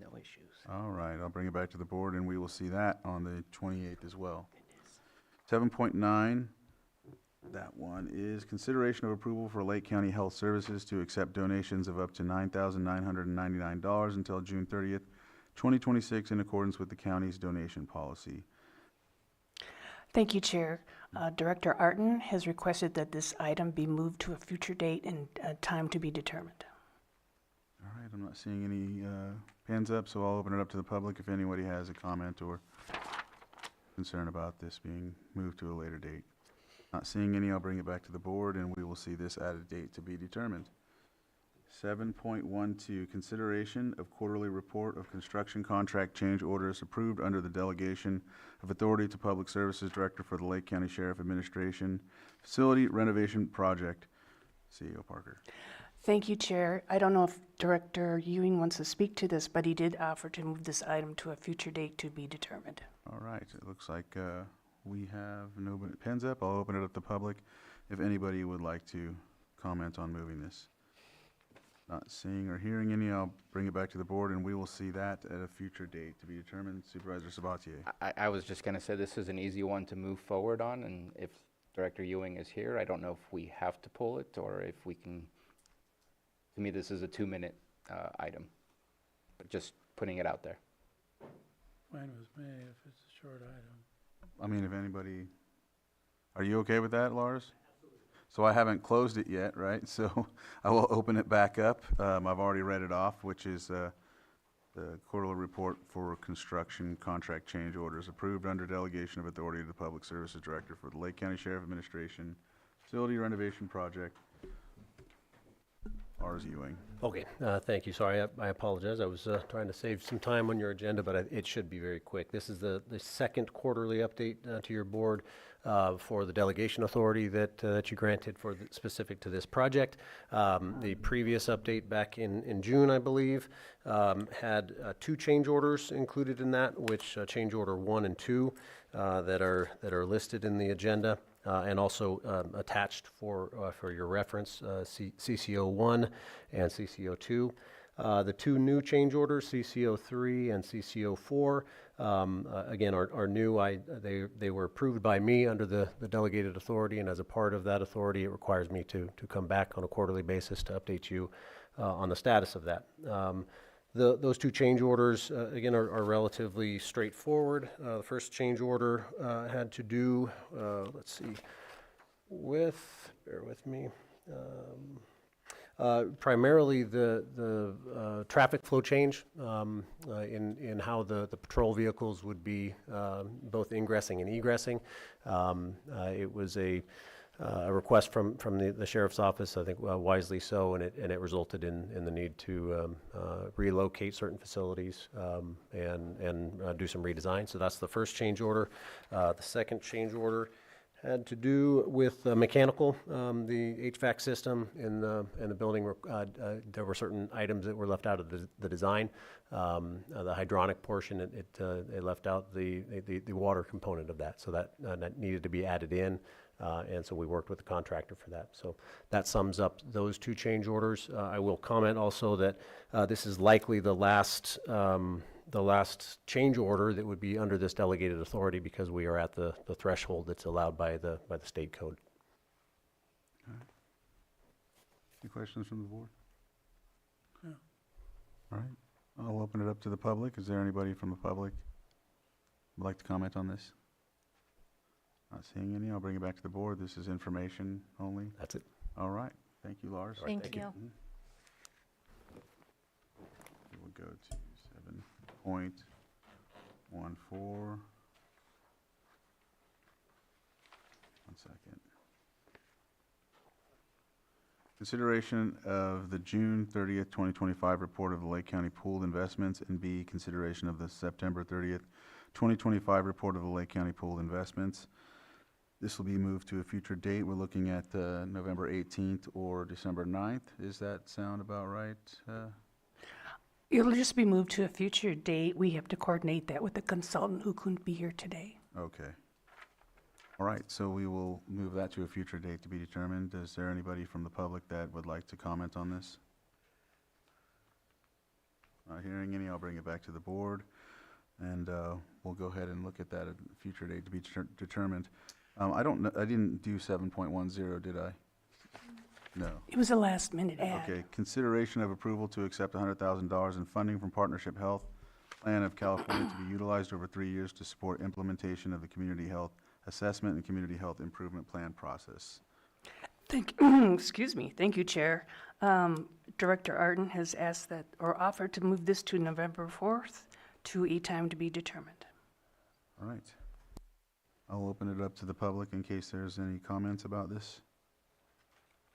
No issues. All right, I'll bring it back to the board, and we will see that on the 28th as well. 7.9, that one is consideration of approval for Lake County Health Services to accept donations of up to $9,999 until June 30th, 2026, in accordance with the county's donation policy. Thank you, Chair. Director Arton has requested that this item be moved to a future date and a time to be determined. All right, I'm not seeing any hands up, so I'll open it up to the public if anybody has a comment or concern about this being moved to a later date. Not seeing any, I'll bring it back to the board, and we will see this at a date to be determined. 7.12, consideration of quarterly report of construction contract change orders approved under the delegation of authority to Public Services Director for the Lake County Sheriff Administration Facility Renovation Project. CEO Parker. Thank you, Chair. I don't know if Director Ewing wants to speak to this, but he did offer to move this item to a future date to be determined. All right, it looks like we have no pens up. I'll open it up to public if anybody would like to comment on moving this. Not seeing or hearing any, I'll bring it back to the board, and we will see that at a future date to be determined. Supervisor Sabatier. I was just gonna say this is an easy one to move forward on, and if Director Ewing is here, I don't know if we have to pull it or if we can, to me, this is a 2-minute item. But just putting it out there. Fine with me if it's a short item. I mean, if anybody, are you okay with that, Lars? So I haven't closed it yet, right? So I will open it back up. I've already read it off, which is the quarterly report for construction contract change orders approved under delegation of authority to the Public Services Director for the Lake County Sheriff Administration Facility Renovation Project. Lars Ewing. Okay, thank you. Sorry, I apologize. I was trying to save some time on your agenda, but it should be very quick. This is the second quarterly update to your board for the delegation authority that you granted for specific to this project. The previous update back in June, I believe, had 2 change orders included in that, which change order 1 and 2 that are listed in the agenda. And also attached for your reference, CCO 1 and CCO 2. The 2 new change orders, CCO 3 and CCO 4, again, are new. They were approved by me under the delegated authority, and as a part of that authority, it requires me to come back on a quarterly basis to update you on the status of that. Those 2 change orders, again, are relatively straightforward. The first change order had to do, let's see, bear with me, primarily the traffic flow change in how the patrol vehicles would be both ingressing and egressing. It was a request from the sheriff's office, I think wisely so, and it resulted in the need to relocate certain facilities and do some redesign. So that's the first change order. The second change order had to do with mechanical, the HVAC system in the building. There were certain items that were left out of the design. The hydronic portion, it left out the water component of that, so that needed to be added in. And so we worked with the contractor for that. So that sums up those 2 change orders. I will comment also that this is likely the last change order that would be under this delegated authority because we are at the threshold that's allowed by the state code. Any questions from the board? No. All right, I'll open it up to the public. Is there anybody from the public who would like to comment on this? Not seeing any. I'll bring it back to the board. This is information only. That's it. All right. Thank you, Lars. Thank you. We'll go to 7.14. One second. Consideration of the June 30th, 2025 report of the Lake County pooled investments, and B, consideration of the September 30th, 2025 report of the Lake County pooled investments. This will be moved to a future date. We're looking at November 18th or December 9th. Does that sound about right? It'll just be moved to a future date. We have to coordinate that with the consultant who couldn't be here today. Okay. All right, so we will move that to a future date to be determined. Is there anybody from the public that would like to comment on this? Not hearing any, I'll bring it back to the board, and we'll go ahead and look at that at a future date to be determined. I didn't do 7.10, did I? No. It was a last minute ad. Okay, consideration of approval to accept $100,000 in funding from Partnership Health Plan of California to be utilized over 3 years to support implementation of the Community Health Assessment and Community Health Improvement Plan process. Excuse me. Thank you, Chair. Director Arden has asked that, or offered to move this to November 4th to a time to be determined. All right. I'll open it up to the public in case there's any comments about this.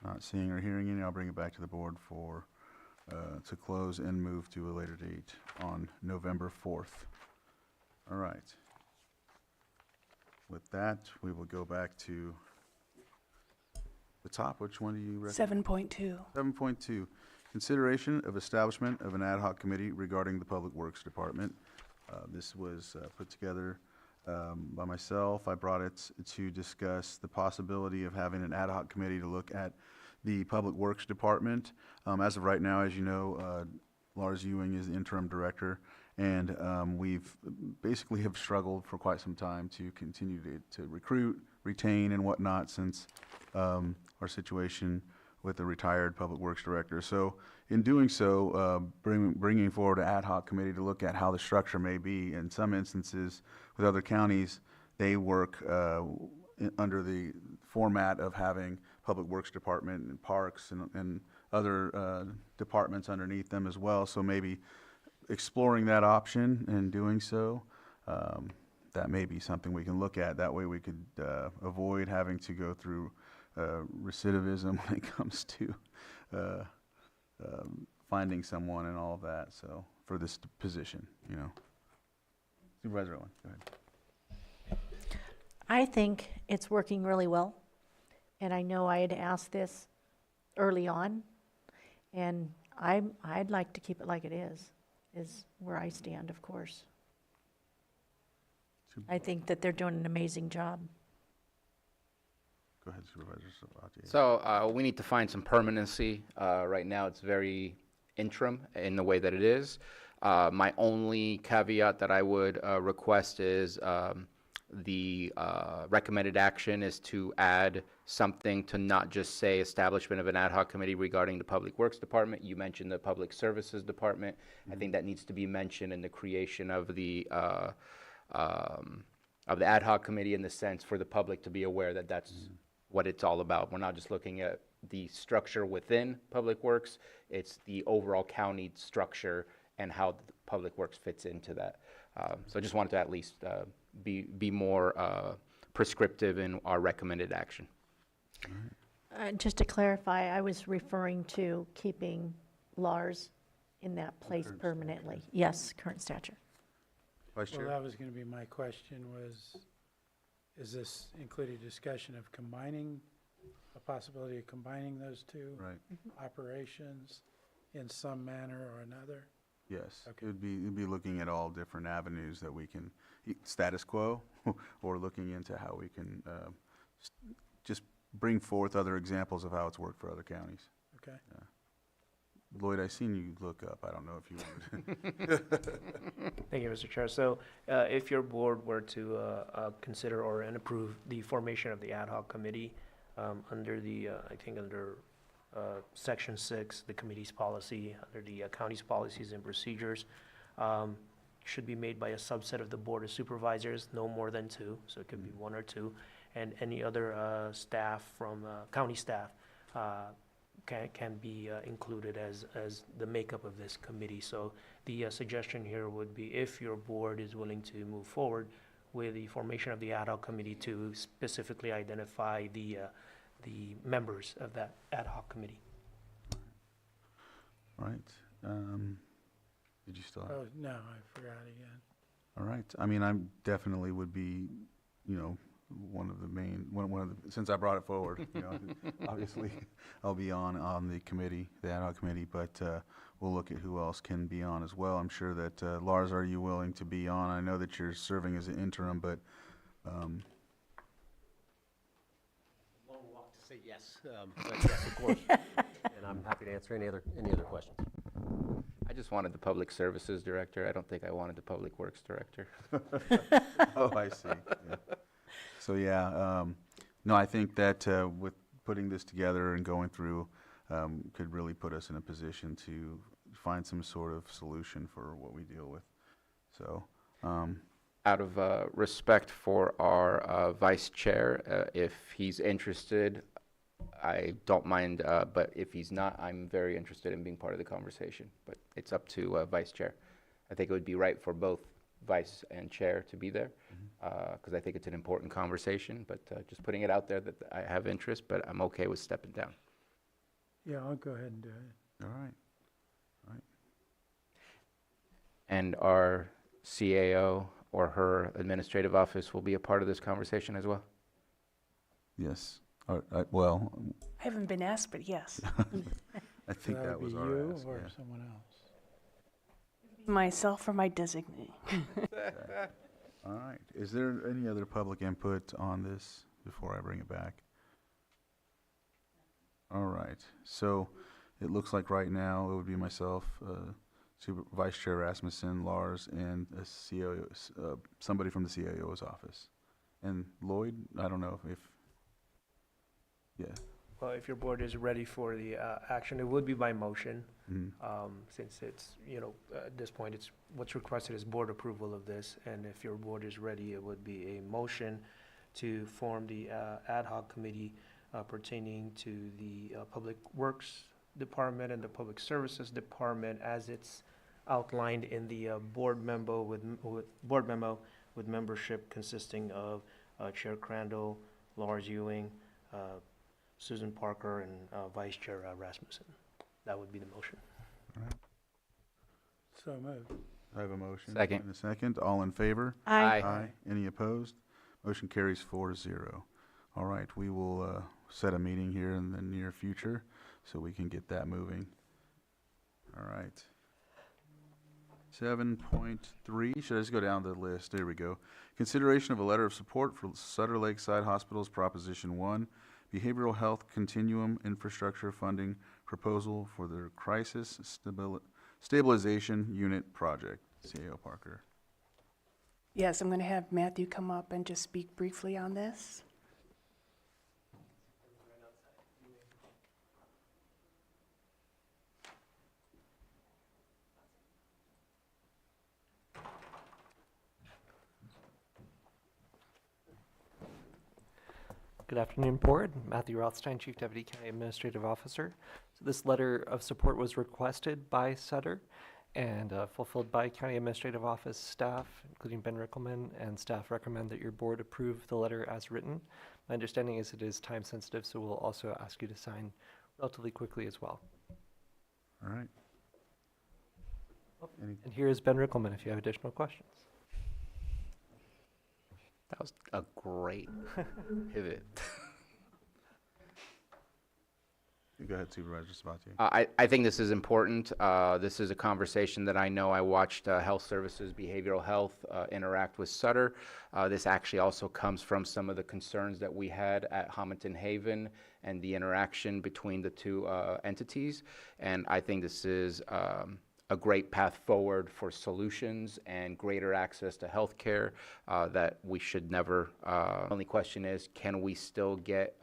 Not seeing or hearing any, I'll bring it back to the board for to close and move to a later date on November 4th. All right. With that, we will go back to the top. Which one do you recommend? 7.2. 7.2, consideration of establishment of an ad hoc committee regarding the Public Works Department. This was put together by myself. I brought it to discuss the possibility of having an ad hoc committee to look at the Public Works Department. As of right now, as you know, Lars Ewing is the interim director, and we've basically have struggled for quite some time to continue to recruit, retain, and whatnot since our situation with the retired Public Works Director. So in doing so, bringing forward an ad hoc committee to look at how the structure may be. In some instances, with other counties, they work under the format of having Public Works Department and Parks and other departments underneath them as well. So maybe exploring that option and doing so, that may be something we can look at. That way we could avoid having to go through recidivism when it comes to finding someone and all of that. So for this position, you know. Supervisor Owen, go ahead. I think it's working really well. And I know I had asked this early on, and I'd like to keep it like it is where I stand, of course. I think that they're doing an amazing job. Go ahead, Supervisor Sabatier. So we need to find some permanency. Right now, it's very interim in the way that it is. My only caveat that I would request is the recommended action is to add something to not just say establishment of an ad hoc committee regarding the Public Works Department. You mentioned the Public Services Department. I think that needs to be mentioned in the creation of the ad hoc committee, in the sense for the public to be aware that that's what it's all about. We're not just looking at the structure within Public Works, it's the overall county structure and how the Public Works fits into that. So I just wanted to at least be more prescriptive in our recommended action. Just to clarify, I was referring to keeping Lars in that place current permanently. Yes, current stature. Vice Well, Chair? that was going to be my question was, is this including discussion of combining, a possibility of combining those two Right, operations in some manner or another? yes. Okay. It'd be looking at all different avenues that we can, status quo, or looking into how we can just bring forth other examples of how it's worked for other counties. Okay. Lloyd, I seen you look up. I don't know if you wanted. Thank you, Mr. Chair. So if your board were to consider or approve the formation of the ad hoc committee under the, I think under Section 6, the committee's policy, under the county's policies and procedures, should be made by a subset of the Board of Supervisors, no more than 2, so it could be 1 or 2, and any other staff from county staff can be included as the makeup of this committee. So the suggestion here would be, if your board is willing to move forward with the formation of the ad hoc committee, to specifically identify the members of that ad hoc committee. All right. Did you still have? Oh, no, I forgot again. All right. I mean, I'm definitely would be, you know, one of the main, one of the, since I brought it forward, you know, obviously I'll be on the committee, the ad hoc committee, but we'll look at who else can be on as well. I'm sure that, Lars, are you willing to be on? I know that you're serving as an interim, but, Long walk to say yes, but yes, of course. And I'm happy to answer any other questions. I just wanted the Public Services Director. I don't think I wanted the Public Works Director. oh, I see. Yeah. So, yeah, no, I think that with putting this together and going through could really put us in a position to find some sort of solution for what we deal with. So, Out of respect for our Vice Chair, if he's interested, I don't mind, but if he's not, I'm very interested in being part of the conversation. But it's up to Vice Chair. I think it would be right for both Vice and Chair to be there, because I think it's an important conversation. But just putting it out there that I have interest, but I'm okay with stepping down. Yeah, I'll go ahead and do it. all right. And our CAO or her administrative office will be a part of this conversation as well? Yes. Well, I haven't been asked, but yes. I think that was would our be you ask, or yeah. someone else. Myself or my designee. All right. Is there any other public input on this before I bring it back? All right. So it looks like right now it would be myself, Vice Chair Rasmussen, Lars, and a CAO, somebody from the CAO's office. And Lloyd, I don't know if yeah. Well, if your board is ready for the action, it would be by motion. Mhm. Since it's, at this point, it's, what's requested is board approval of this. And if your board is ready, it would be a motion to form the ad hoc committee pertaining to the Public Works Department and the Public Services Department as it's outlined in the board memo with membership consisting of Chair Crandall, Lars Ewing, Susan Parker, and Vice Chair Rasmussen. That would be the motion. So moved. I have a motion. Second. And a second. All in favor? Aye. Any opposed? Motion carries 4-0. All right, we will set a meeting here in the near future so we can get that moving. All right. 7.3, should I just go down the list? There we go. Consideration of a letter of support for Sutter Lakeside Hospital's Proposition 1, Behavioral Health Continuum Infrastructure Funding Proposal for their Crisis Stabilization Unit Project. CAO Parker. Yes, I'm going to have Matthew come up and just speak briefly on this. Good afternoon, Board. Matthew Rothstein, Chief Deputy County Administrative Officer. So this letter of support was requested by Sutter and fulfilled by County Administrative Office staff, including Ben Rickelman, and staff recommend that your board approve the letter as written. My understanding is it is time sensitive, so we'll also ask you to sign relatively quickly as well. All right. Any And here is Ben Rickelman if you have additional questions. That was a great pivot. Go ahead, Supervisor Sabatier. I think this is important. This is a conversation that I know I watched Health Services Behavioral Health interact with Sutter. This actually also comes from some of the concerns that we had at Hamilton Haven and the interaction between the two entities. And I think this is a great path forward for solutions and greater access to healthcare that we should never. Only question is, can we still get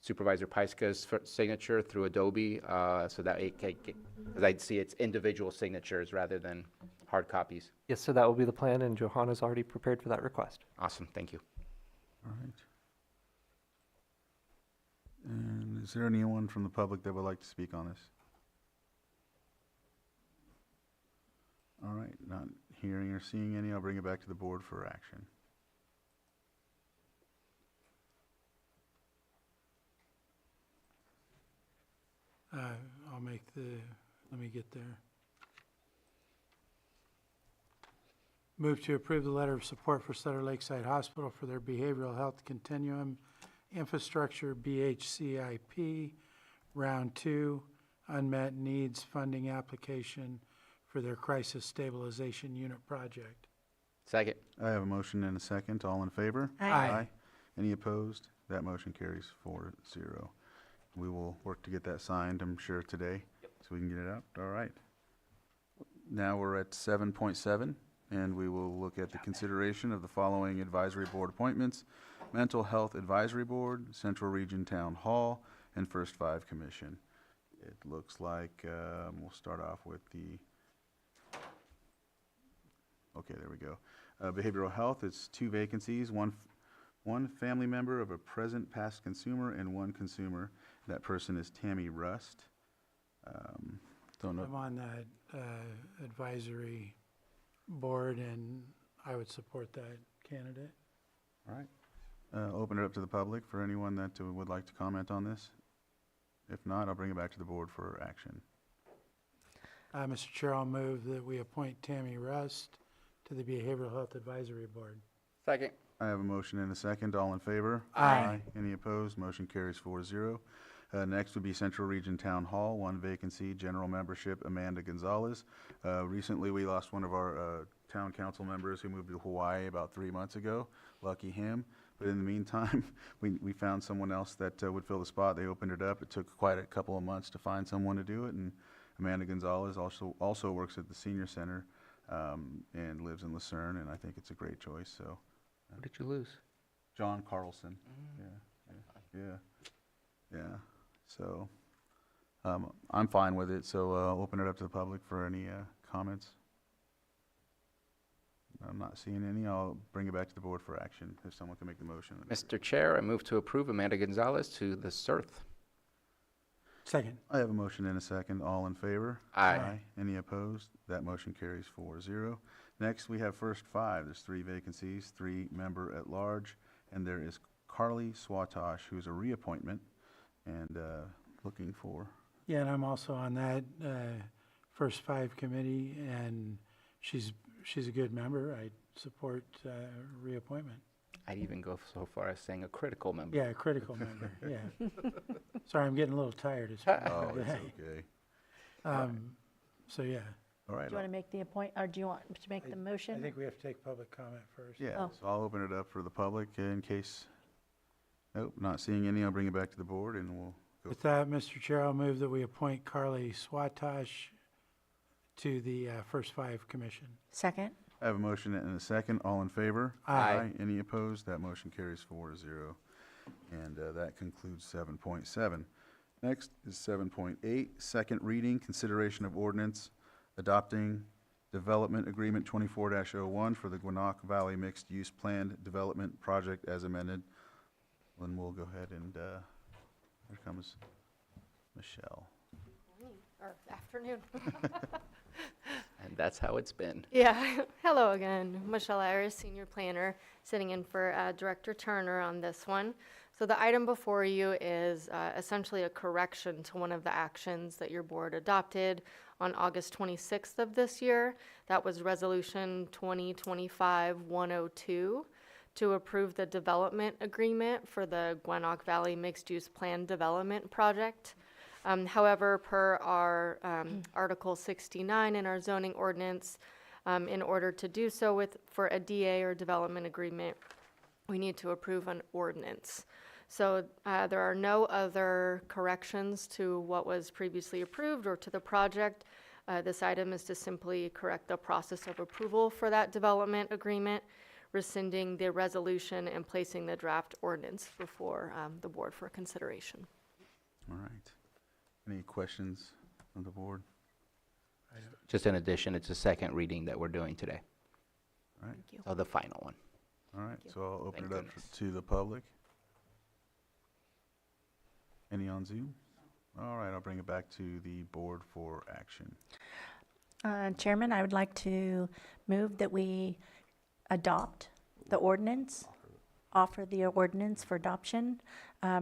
Supervisor Pyska's signature through Adobe so that it can, because I'd see its individual signatures rather than hard copies. Yes, so that will be the plan, and Johanna's already prepared for that request. Awesome, thank you. All right. And is there anyone from the public that would like to speak on this? All right, not hearing or seeing any, I'll bring it back to the board for action. I'll make let me get there. Move to approve the letter of support for Sutter Lakeside Hospital for their Behavioral Health Continuum Infrastructure BHCIP Round 2 Unmet Needs Funding Application for their Crisis Stabilization Unit Project. Second. I have a motion and a second. All in favor? Aye. Any opposed? That motion carries 4-0. We will work to get that signed, I'm sure, today, so we can get it out. All right. Now we're at 7.7, and we will look at the consideration of the following advisory board appointments: Mental Health Advisory Board, Central Region Town Hall, and First Five Commission. It looks like we'll start off with the, okay, there we go. Behavioral Health, it's 2 vacancies, one family member of a present past consumer and 1 consumer. That person is Tammy Rust. Don't know. I'm on that advisory board, and I would support that candidate. All right. Open it up to the public for anyone that would like to comment on this. If not, I'll bring it back to the board for action. Mr. Chair, I'll move that we appoint Tammy Rust to the Behavioral Health Advisory Board. Second. I have a motion and a second. All in favor? Aye. Any opposed? Motion carries 4-0. Next would be Central Region Town Hall, one vacancy, general membership, Amanda Gonzalez. Recently, we lost one of our town council members who moved to Hawaii about 3 months ago. Lucky him. But in the meantime, we found someone else that would fill the spot. They opened it up. It took quite a couple of months to find someone to do it, and Amanda Gonzalez also works at the senior center and lives in Lucerne, and I think it's a great choice. So, Who did you lose? John Carlson. Yeah. So, I'm fine with it. So I'll open it up to the public for any comments. I'm not seeing any. I'll bring it back to the board for action if someone can make the motion. Mr. Chair, I move to approve Amanda Gonzalez to the CERT. Second. I have a motion and a second. All in favor? Aye. Any opposed? That motion carries 4-0. Next, we have first five. There's 3 vacancies, 3 member at large, and there is Carly Swatosh, who's a reappointment and looking for. Yeah, and I'm also on that first 5 committee, and she's a good member. I support reappointment. I'd even go so far as saying a critical member. Yeah, a critical member, yeah. Sorry, I'm getting a little tired. It's been a Oh, long it's day. okay. So, yeah, All right. Do you want to make the or do you want to make the motion? I think we have to take public comment first. Yeah, Oh. so I'll open it up for the public in case, nope, not seeing any. I'll bring it back to the board and we'll go. With that, Mr. Chair, I'll move that we appoint Carly Swatosh to the first 5 commission. Second. I have a motion and a second. All in favor? Aye. Any opposed? That motion carries 4-0. And that concludes 7.7. Next is 7.8, second reading, consideration of ordinance adopting development agreement 24-01 for the Gwinnett Valley Mixed Use Planned Development Project as amended. Then we'll go ahead and, here comes Michelle. Or afternoon. And that's how it's been. Yeah, hello again. Michelle Iris, Senior Planner, sitting in for Director Turner on this one. So the item before you is essentially a correction to one of the actions that your board adopted on August 26th of this year. That was Resolution 2025-102 to approve the development agreement for the Gwinnett Valley Mixed Use Plan Development Project. However, per our Article 69 in our zoning ordinance, in order to do so for a DA or development agreement, we need to approve an ordinance. So there are no other corrections to what was previously approved or to the project. This item is to simply correct the process of approval for that development agreement, rescinding the resolution and placing the draft ordinance before the board for consideration. All right. Any questions from the board? Just in addition, it's a second reading that we're doing today. All right. Thank you. So the final one. All right, so I'll open Thank it up goodness. to the public. Any on Zoom? All right, I'll bring it back to the board for action. Chairman, I would like to move that we adopt the ordinance, offer the ordinance for adoption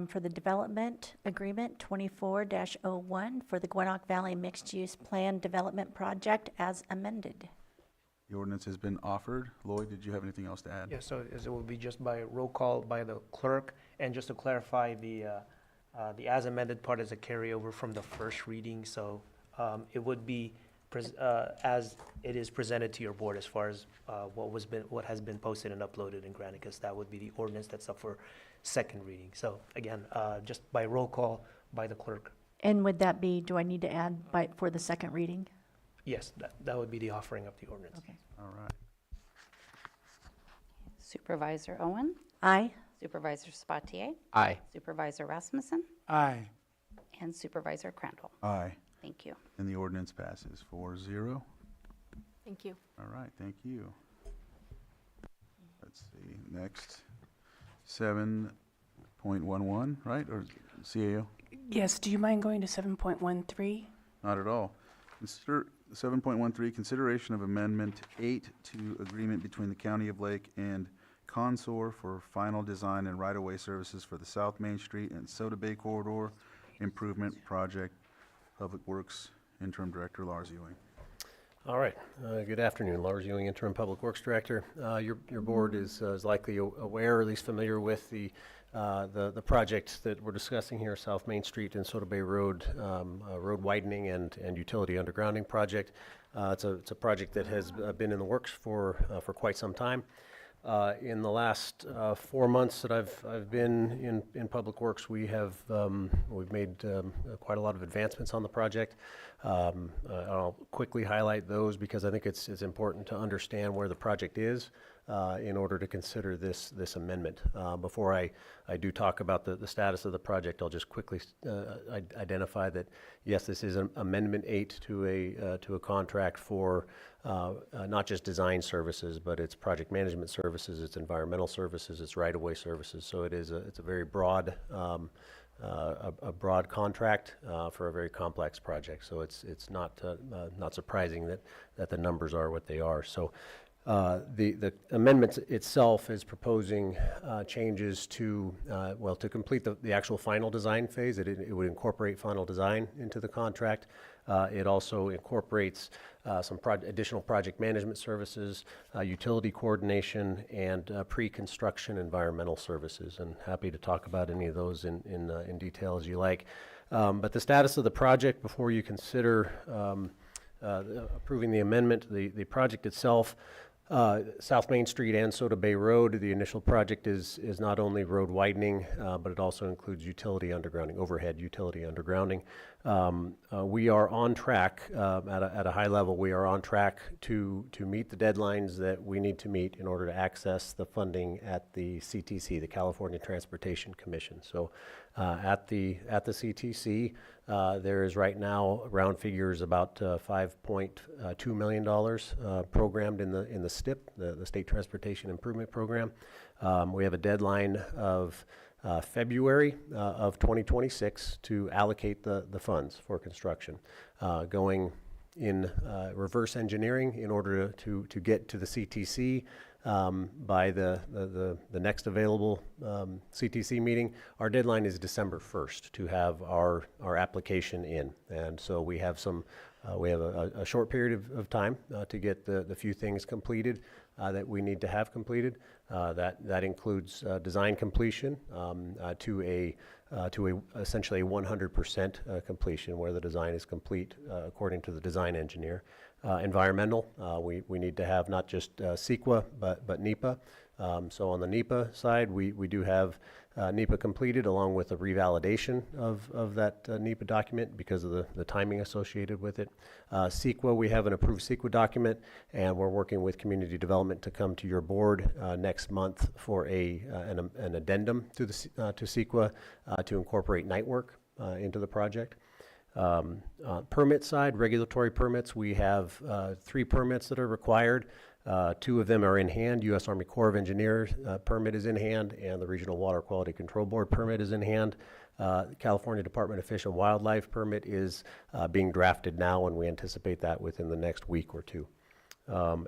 for the development agreement 24-01 for the Gwinnett Valley Mixed Use Plan Development Project as amended. The ordinance has been offered. Lloyd, did you have anything else to add? Yeah, so it will be just by roll call by the clerk, and just to clarify, the as amended part is a carryover from the first reading, so it would be as it is presented to your board as far as what has been posted and uploaded in Granicus. That would be the ordinance that's up for second reading. So again, just by roll call by the clerk. And would that be, do I need to add for the second reading? Yes, that would be the offering of the ordinance. Okay. All right. Supervisor Owen, Aye. Supervisor Spatier, Aye. Supervisor Rasmussen, Aye. and Supervisor Crandall. Aye. Thank you. And the ordinance passes 4-0. Thank you. All right, thank you. Let's see, next, 7.11, right, or CAO? Yes, do you mind going to 7.13? Not at all. Consider 7.13, consideration of amendment 8 to agreement between the County of Lake and Consor for final design and right-of-way services for the South Main Street and Soda Bay Corridor Improvement Project, Public Works Interim Director Lars Ewing. All right. Good afternoon. Lars Ewing, Interim Public Works Director. Your board is likely aware, or at least familiar with the project that we're discussing here, South Main Street and Soda Bay Road, road widening and utility undergrounding project. It's a project that has been in the works for quite some time. In the last 4 months that I've been in Public Works, we've made quite a lot of advancements on the project. I'll quickly highlight those because I think it's important to understand where the project is in order to consider this amendment. Before I do talk about the status of the project, I'll just quickly identify that, yes, this is an Amendment 8 to a contract for not just design services, but it's project management services, it's environmental services, it's right-of-way services. So it's a very broad a broad contract for a very complex project. So it's not surprising that the numbers are what they are. So the amendment itself is proposing changes to complete the actual final design phase. It would incorporate final design into the contract. It also incorporates some additional project management services, utility coordination, and pre-construction environmental services. And happy to talk about any of those in detail as you like. But the status of the project before you consider approving the amendment, the project itself, South Main Street and Soda Bay Road, the initial project is not only road widening, but it also includes utility undergrounding, overhead utility undergrounding. We are on track, at a high level, we are on track to meet the deadlines that we need to meet in order to access the funding at the CTC, the California Transportation Commission. So at the CTC, there is right now, round figures, about $5.2 million programmed in the STIP, the State Transportation Improvement Program. We have a deadline of February of 2026 to allocate the funds for construction, going in reverse engineering in order to get to the CTC by the next available CTC meeting. Our deadline is December 1st to have our application in, and so we have a short period of time to get the few things completed that we need to have completed. That includes design completion to essentially 100% completion, where the design is complete according to the design engineer. Environmental, we need to have not just CEQA, but NEPA. So on the NEPA side, we do have NEPA completed along with a revalidation of that NEPA document because of the timing associated with it. CEQA, we have an approved CEQA document, and we're working with community development to come to your board next month for an addendum to CEQA to incorporate night work into the project. Permit side, regulatory permits, we have 3 permits that are required. 2 of them are in hand. U.S. Army Corps of Engineers permit is in hand, and the Regional Water Quality Control Board permit is in hand. California Department of Fish and Wildlife permit is being drafted now, and we anticipate that within the next week or 2.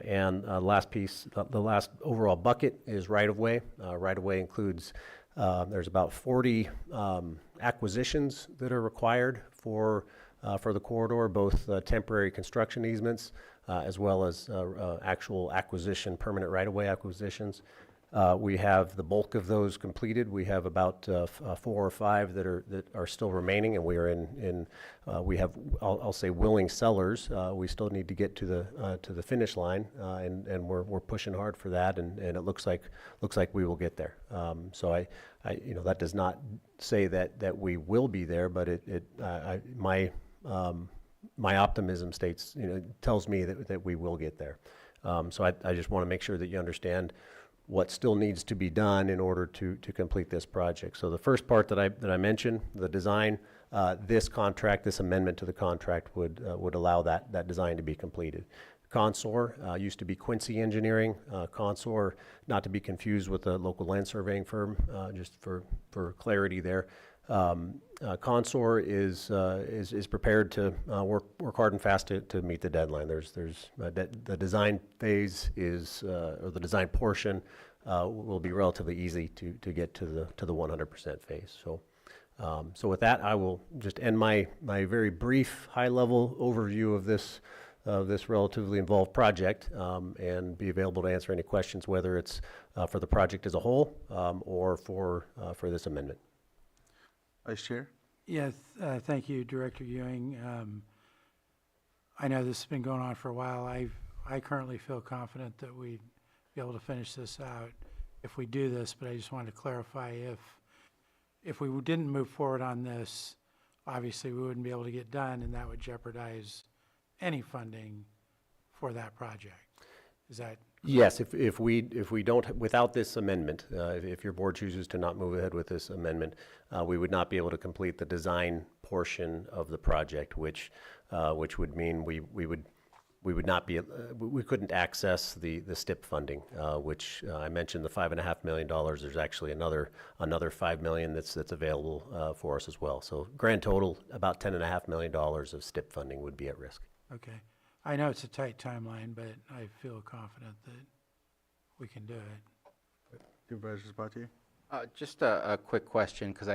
And last piece, the last overall bucket is right-of-way. Right-of-way includes, there's about 40 acquisitions that are required for the corridor, both temporary construction easements as well as actual acquisition, permanent right-of-way acquisitions. We have the bulk of those completed. We have about 4 or 5 that are still remaining, and we are we have, I'll say, willing sellers. We still need to get to the finish line, and we're pushing hard for that, and it looks like we will get there. So that does not say that we will be there, but my optimism tells me that we will get there. So I just want to make sure that you understand what still needs to be done in order to complete this project. So the first part that I mentioned, the design, this amendment to the contract would allow that design to be completed. Consor used to be Quincy Engineering. Consor, not to be confused with a local land surveying firm, just for clarity there. Consor is prepared to work hard and fast to meet the deadline. The design phase or the design portion will be relatively easy to get to the 100% phase. So So with that, I will just end my very brief, high-level overview of this relatively involved project, and be available to answer any questions, whether it's for the project as a whole, or for this amendment. Vice Chair? Yes, thank you, Director Ewing. I know this has been going on for a while. I currently feel confident that we'd be able to finish this out if we do this, but I just wanted to clarify if we didn't move forward on this, obviously we wouldn't be able to get done, and that would jeopardize any funding for that project. Is that? Yes, if we don't, without this amendment, if your board chooses to not move ahead with this amendment, we would not be able to complete the design portion of the project, which would mean we would not be, we couldn't access the STIP funding, which I mentioned the $5.5 million. There's actually another $5 million that's available for us as well. So grand total, about $10.5 million of STIP funding would be at risk. Okay. I know it's a tight timeline, but I feel confident that we can do it. Supervisor Sabatier? Just a quick question, because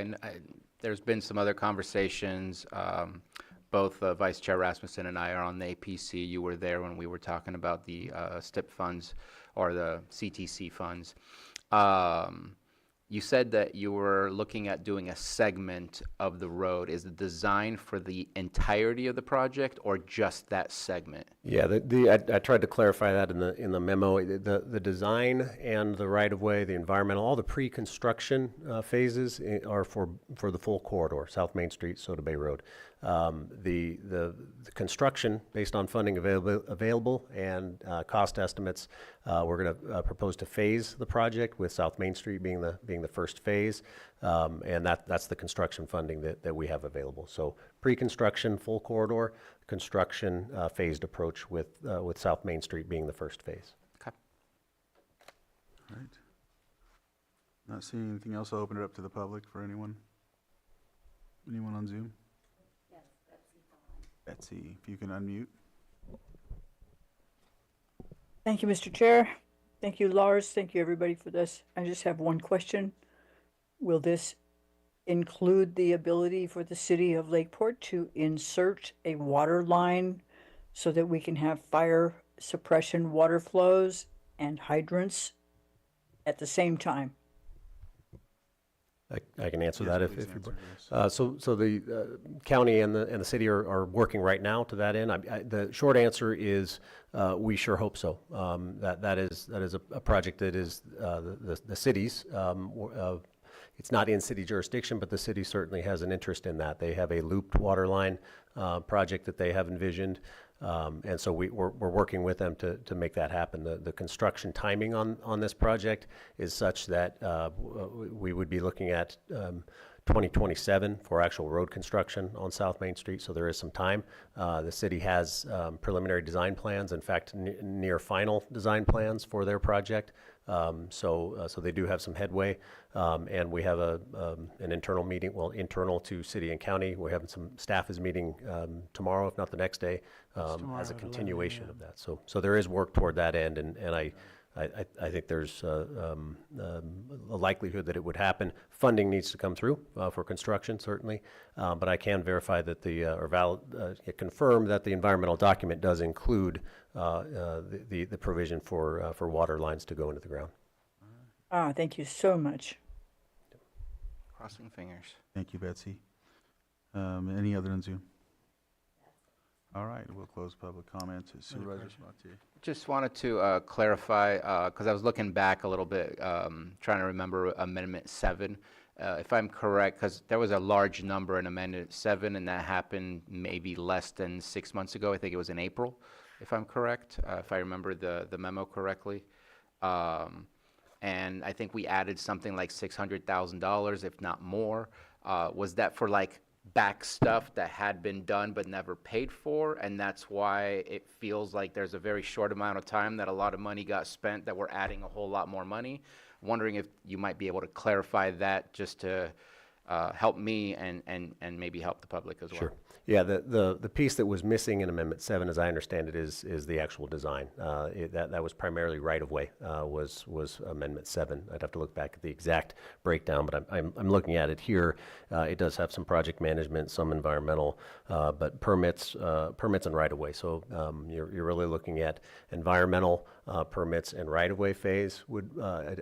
there's been some other conversations. Both Vice Chair Rasmussen and I are on the APC. You were there when we were talking about the STIP funds or the CTC funds. You said that you were looking at doing a segment of the road. Is the design for the entirety of the project or just that segment? Yeah, I tried to clarify that in the memo. The design and the right-of-way, the environmental, all the pre-construction phases are for the full corridor, South Main Street, Soda Bay Road. The construction, based on funding available and cost estimates, we're going to propose to phase the project, with South Main Street being the first phase, and that's the construction funding that we have available. So pre-construction, full corridor, construction, phased approach with South Main Street being the first phase. Okay. All right. Not seeing anything else, I'll open it up to the public for anyone. Anyone on Zoom? Yes, Betsy, if you can unmute. Thank you, Mr. Chair. Thank you, Lars. Thank you, everybody, for this. I just have one question. Will this include the ability for the city of Lakeport to insert a water line so that we can have fire suppression water flows and hydrants at the same time? I can answer Yes, that if please you. answer, yes. So the county and the city are working right now to that end. The short answer is we sure hope so. That is a project that is the city's. It's not in city jurisdiction, but the city certainly has an interest in that. They have a looped water line project that they have envisioned. And so we're working with them to make that happen. The construction timing on this project is such that we would be looking at 2027 for actual road construction on South Main Street, so there is some time. The city has preliminary design plans, in fact, near final design plans for their project. So they do have some headway, and we have an internal meeting, well, internal to city and county. We're having some staff is meeting tomorrow, if not the next day, tomorrow as a at 11 continuation a.m. of that. So there is work toward that end, and I think there's a likelihood that it would happen. Funding needs to come through for construction, certainly, but I can verify that confirm that the environmental document does include the provision for water lines to go into the ground. Thank you so much. Crossing fingers. Thank you, Betsy. Any other on Zoom? All right, we'll close public comment. Supervisor Sabatier. Just wanted to clarify, because I was looking back a little bit, trying to remember Amendment 7. If I'm correct, because there was a large number in Amendment 7, and that happened maybe less than 6 months ago. I think it was in April, if I'm correct, if I remember the memo correctly. And I think we added something like $600,000, if not more. Was that for like back stuff that had been done but never paid for, and that's why it feels like there's a very short amount of time that a lot of money got spent, that we're adding a whole lot more money? Wondering if you might be able to clarify that, just to help me and maybe help the public as well. Sure. Yeah, the piece that was missing in Amendment 7, as I understand it, is the actual design. That was primarily right-of-way, was Amendment 7. I'd have to look back at the exact breakdown, but I'm looking at it here. It does have some project management, some environmental, but permits and right-of-way. So you're really looking at environmental permits and right-of-way phase would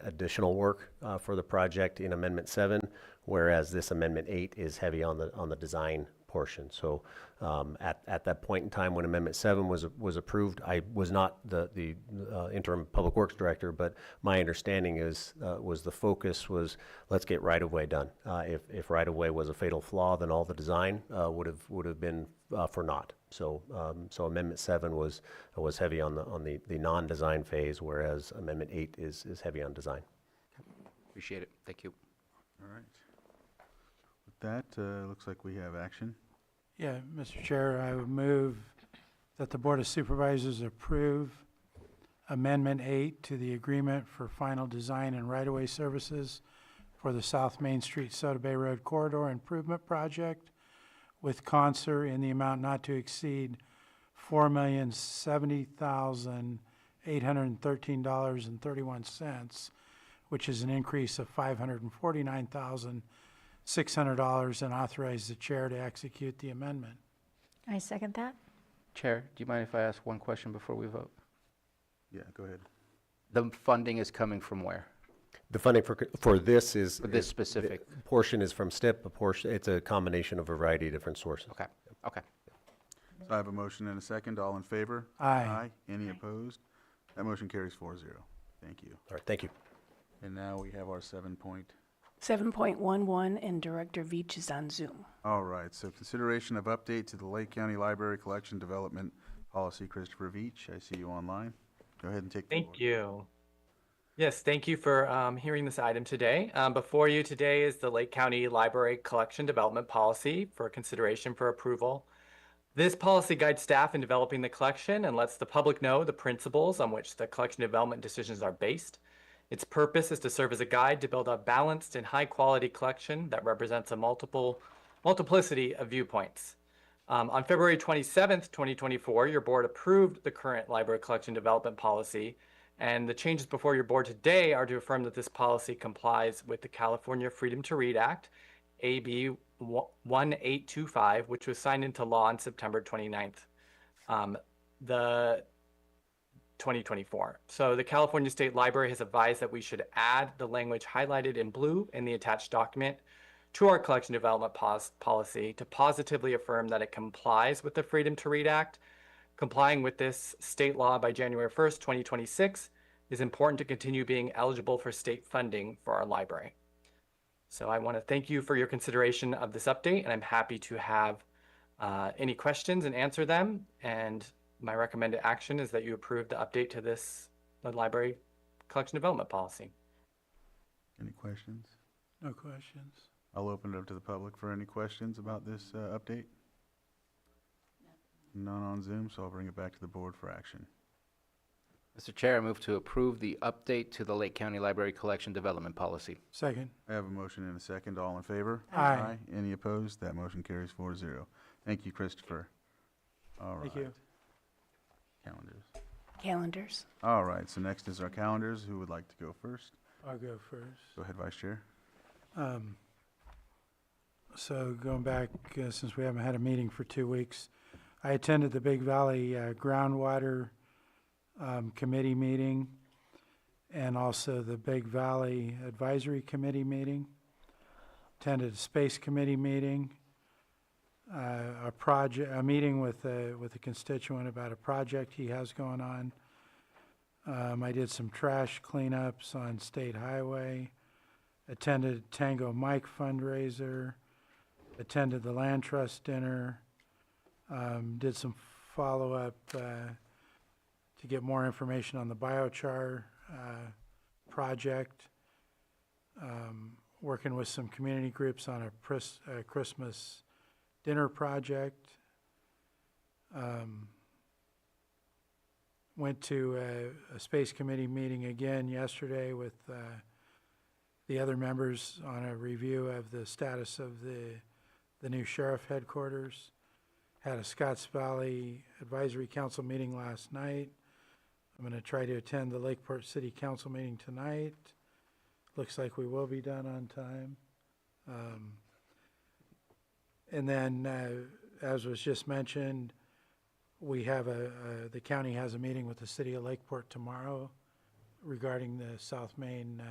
additional work for the project in Amendment 7, whereas this Amendment 8 is heavy on the design portion. So at that point in time when Amendment 7 was approved, I was not the interim Public Works Director, but my understanding was the focus was let's get right-of-way done. If right-of-way was a fatal flaw, then all the design would have been for naught. So Amendment 7 was heavy on the non-design phase, whereas Amendment 8 is heavy on design. Appreciate it. Thank you. All right. With that, looks like we have action. Yeah, Mr. Chair, I would move that the Board of Supervisors approve Amendment 8 to the agreement for final design and right-of-way services for the South Main Street Soda Bay Road Corridor Improvement Project with Concert in the amount not to exceed $4,070,813.31, which is an increase of $549,600, and authorize the chair to execute the amendment. I second that. Chair, do you mind if I ask one question before we vote? Yeah, go ahead. The funding is coming from where? The funding for this is For this specific? the portion is from STIP. A portion, it's a combination of a variety of different sources. Okay, okay. So I have a motion and a second. All in favor? Aye. Any opposed? That motion carries 4-0. Thank you. All right, thank you. And now we have our 7-point. 7.11, and Director Veach is on Zoom. All right, so consideration of update to the Lake County Library Collection Development Policy. Christopher Veach, I see you online. Go ahead and take the floor. Thank you. Yes, thank you for hearing this item today. Before you today is the Lake County Library Collection Development Policy for consideration for approval. This policy guides staff in developing the collection and lets the public know the principles on which the collection development decisions are based. Its purpose is to serve as a guide to build a balanced and high-quality collection that represents a multiplicity of viewpoints. On February 27th, 2024, your board approved the current library collection development policy, and the changes before your board today are to affirm that this policy complies with the California Freedom to Read Act, AB 1825, which was signed into law on September 29th. 2024. So the California State Library has advised that we should add the language highlighted in blue in the attached document to our collection development policy to positively affirm that it complies with the Freedom to Read Act. Complying with this state law by January 1st, 2026 is important to continue being eligible for state funding for our library. So I want to thank you for your consideration of this update, and I'm happy to have any questions and answer them. And my recommended action is that you approve the update to the library collection development policy. Any questions? No questions. I'll open it up to the public for any questions about this update. None on Zoom, so I'll bring it back to the board for action. Mr. Chair, I move to approve the update to the Lake County Library Collection Development Policy. Second. I have a motion and a second. All in favor? Aye. Any opposed? That motion carries 4-0. Thank you, Christopher. All right. Thank you. Calendars. All right, so next is our calendars. Who would like to go first? I'll go first. Go ahead, Vice Chair. So going back, since we haven't had a meeting for 2 weeks, I attended the Big Valley Groundwater Committee meeting and also the Big Valley Advisory Committee meeting. Attended a Space Committee meeting, a meeting with a constituent about a project he has going on. I did some trash cleanups on State Highway, attended Tango Mike fundraiser, attended the Land Trust dinner, did some follow-up to get more information on the biochar project, working with some community groups on a Christmas dinner project. Went to a Space Committee meeting again yesterday with the other members on a review of the status of the new sheriff headquarters. Had a Scotts Valley Advisory Council meeting last night. I'm going to try to attend the Lakeport City Council meeting tonight. Looks like we will be done on time. And then, as was just mentioned, we have the county has a meeting with the city of Lakeport tomorrow regarding the South Main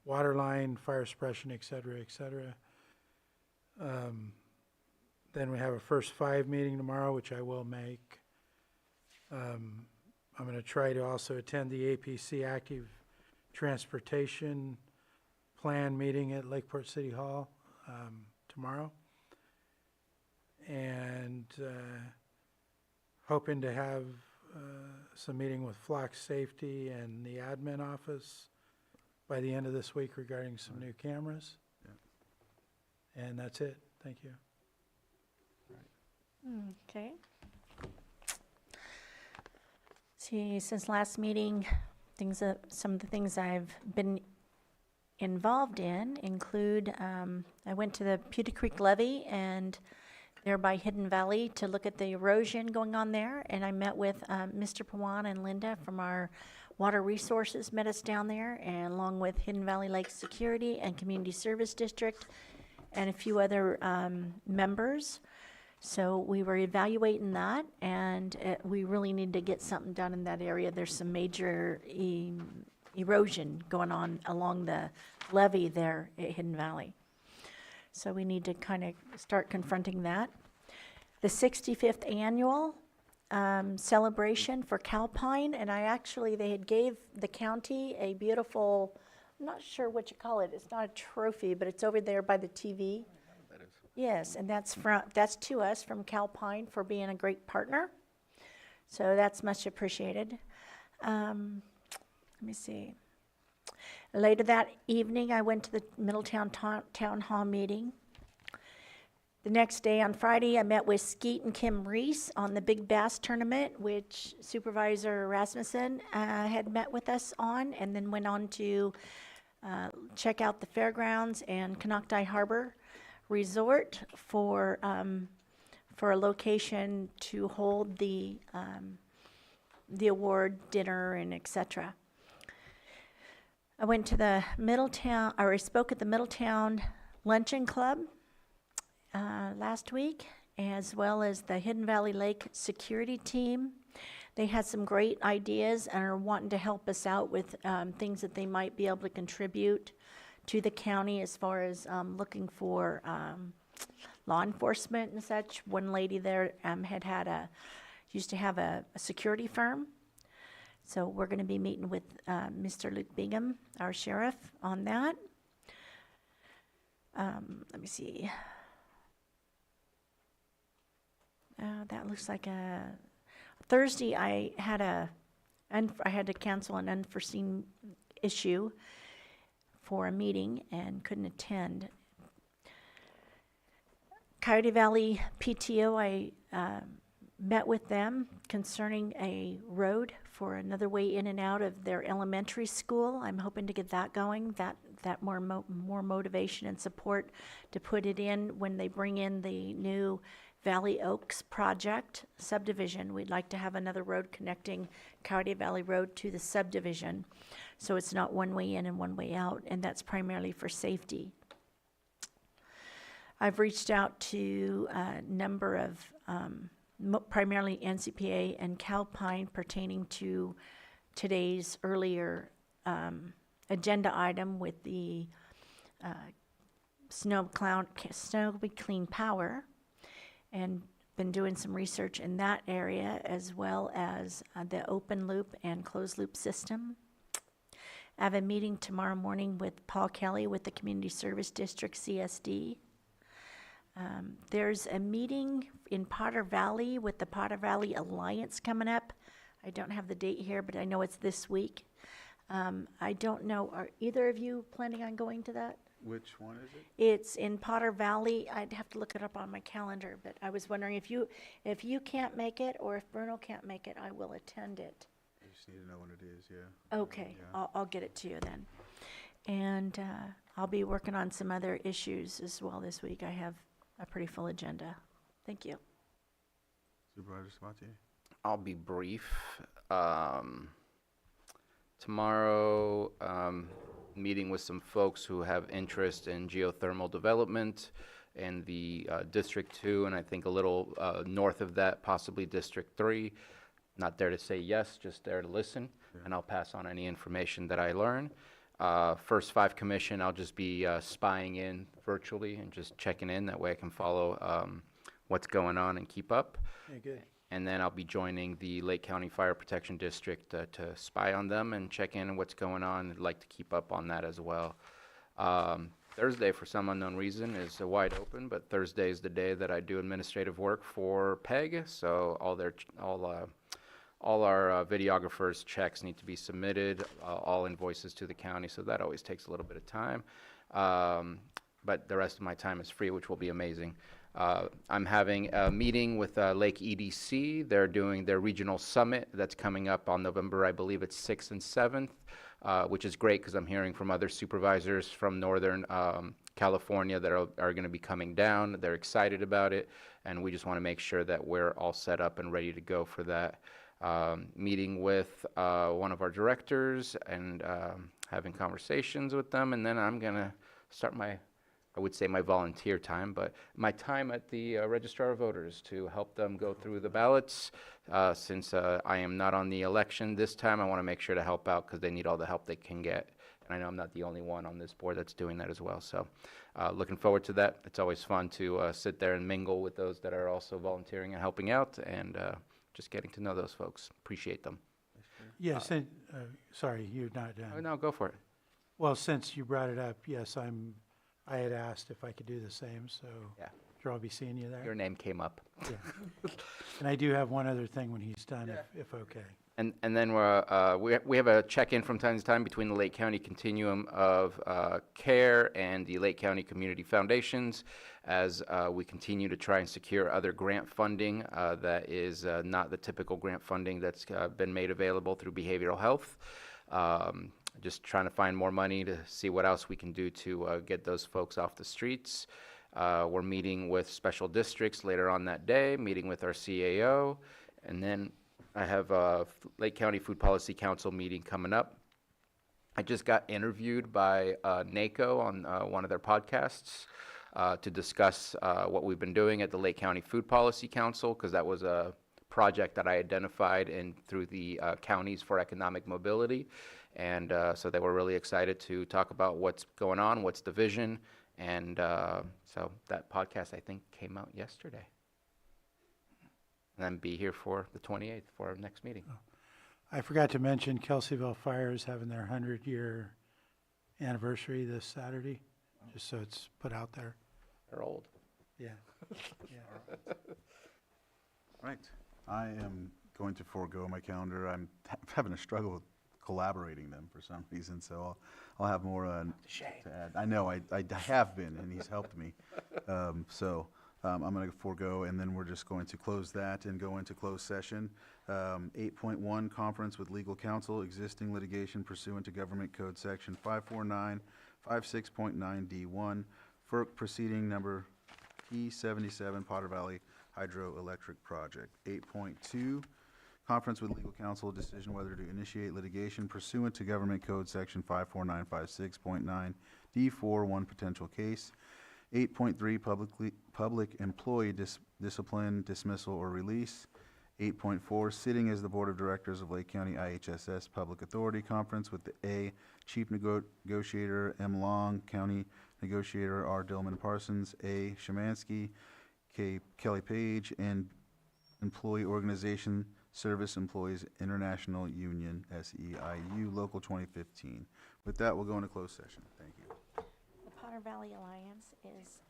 water line, fire suppression, et cetera, et cetera. Then we have a first five meeting tomorrow, which I will make. I'm going to try to also attend the APC Active Transportation Plan meeting at Lakeport City Hall tomorrow. And hoping to have some meeting with Flock Safety and the admin office by the end of this week regarding some new cameras. Yeah. And that's it. Thank you. Okay. See, since last meeting, some of the things I've been involved in include, I went to the Pewter Creek Levee and there by Hidden Valley to look at the erosion going on there, and I met with Mr. Pawan and Linda from our Water Resources met us down there, and along with Hidden Valley Lake Security and Community Service District and a few other members. So we were evaluating that, and we really need to get something done in that area. There's some major erosion going on along the levee there at Hidden Valley. So we need to kind of start confronting that. The 65th annual celebration for Calpine, and they had gave the county a beautiful, I'm not sure what you call it. It's not a trophy, but it's over there by the TV. Yes, and that's to us from Calpine for being a great partner. So that's much appreciated. Let me see. Later that evening, I went to the Middletown Town Hall meeting. The next day on Friday, I met with Skeet and Kim Reese on the Big Bass Tournament, which Supervisor Rasmussen had met with us on, and then went on to check out the fairgrounds and Canocti Harbor Resort for a location to hold the award dinner and etc. I went to the I spoke at the Middletown Luncheon Club last week, as well as the Hidden Valley Lake Security Team. They had some great ideas and are wanting to help us out with things that they might be able to contribute to the county as far as looking for law enforcement and such. One lady there used to have a security firm. So we're going to be meeting with Mr. Luke Bingham, our sheriff, on that. Let me see. That looks like a Thursday. I had to cancel an unforeseen issue for a meeting and couldn't attend. Coyote Valley PTO, I met with them concerning a road for another way in and out of their elementary school. I'm hoping to get that going, that more motivation and support to put it in when they bring in the new Valley Oaks project subdivision. We'd like to have another road connecting Coyote Valley Road to the subdivision, so it's not one way in and one way out, and that's primarily for safety. I've reached out to a number of primarily NCPA and Calpine pertaining to today's earlier agenda item with the Snowy Clean Power, and been doing some research in that area, as well as the open loop and closed loop system. I have a meeting tomorrow morning with Paul Kelly with the Community Service District CSD. There's a meeting in Potter Valley with the Potter Valley Alliance coming up. I don't have the date here, but I know it's this week. I don't know, are either of you planning on going to that? Which one is it? It's in Potter Valley. I'd have to look it up on my calendar, but I was wondering if you can't make it, or if Bruno can't make it, I will attend it. I just need to know when it is, yeah. Okay, Yeah. I'll get it to you then. And I'll be working on some other issues as well this week. I have a pretty full agenda. Thank you. Supervisor Sabatier? I'll be brief. Tomorrow, meeting with some folks who have interest in geothermal development in the District 2, and I think a little north of that, possibly District 3. Not there to say yes, just there to listen, and I'll pass on any information that I learn. First 5 Commission, I'll just be spying in virtually and just checking in. That way I can follow what's going on and keep up. Yeah, good. And then I'll be joining the Lake County Fire Protection District to spy on them and check in on what's going on. I'd like to keep up on that as well. Thursday, for some unknown reason, is wide open, but Thursday is the day that I do administrative work for PEG. So all our videographers' checks need to be submitted, all invoices to the county. So that always takes a little bit of time. But the rest of my time is free, which will be amazing. I'm having a meeting with Lake EDC. They're doing their regional summit that's coming up on November, I believe it's 6th and 7th, which is great because I'm hearing from other supervisors from Northern California that are going to be coming down. They're excited about it, and we just want to make sure that we're all set up and ready to go for that. Meeting with one of our directors and having conversations with them, and then I'm going to start I would say my volunteer time, but my time at the Registrar of Voters to help them go through the ballots. Since I am not on the election this time, I want to make sure to help out because they need all the help they can get. And I know I'm not the only one on this board that's doing that as well. So looking forward to that. It's always fun to sit there and mingle with those that are also volunteering and helping out, and just getting to know those folks. Appreciate them. Yes, sorry, you're not done. Oh, no, go for it. Well, since you brought it up, yes, I had asked if I could do the same, so Yeah. sure I'll be seeing you there. Your name came up. Yeah. And I do have one other thing when he's done, if okay. And then we have a check-in from time to time between the Lake County Continuum of Care and the Lake County Community Foundations as we continue to try and secure other grant funding that is not the typical grant funding that's been made available through behavioral health. Just trying to find more money to see what else we can do to get those folks off the streets. We're meeting with special districts later on that day, meeting with our CAO, and then I have a Lake County Food Policy Council meeting coming up. I just got interviewed by NACO on one of their podcasts to discuss what we've been doing at the Lake County Food Policy Council, because that was a project that I identified through the Counties for Economic Mobility. And so they were really excited to talk about what's going on, what's the vision. And so that podcast, I think, came out yesterday. And then be here for the 28th for our next meeting. I forgot to mention Kelseyville Fire is having their 100-year anniversary this Saturday, just so it's put out there. They're old. Yeah. Right. I am going to forego my calendar. I'm having a struggle with collaborating them for some reason, so I'll have more to add. I know, I have been, and he's helped me. I'm going to forego, and then we're just going to close that and go into closed session. 8.1, conference with legal counsel, existing litigation pursuant to Government Code Section 54956.9D1, FERC proceeding number P77, Potter Valley Hydroelectric Project. 8.2, conference with legal counsel, decision whether to initiate litigation pursuant to Government Code Section 54956.9D4, one potential case. 8.3, public employee discipline, dismissal, or release. 8.4, sitting as the Board of Directors of Lake County IHSS Public Authority Conference with the A, Chief Negotiator M. Long, County Negotiator R. Dillman Parsons, A. Shemansky, K. Kelly Page, and Employee Organization Service Employees International Union, SEIU, Local 2015. With that, we'll go into closed session. Thank you. The Potter Valley Alliance is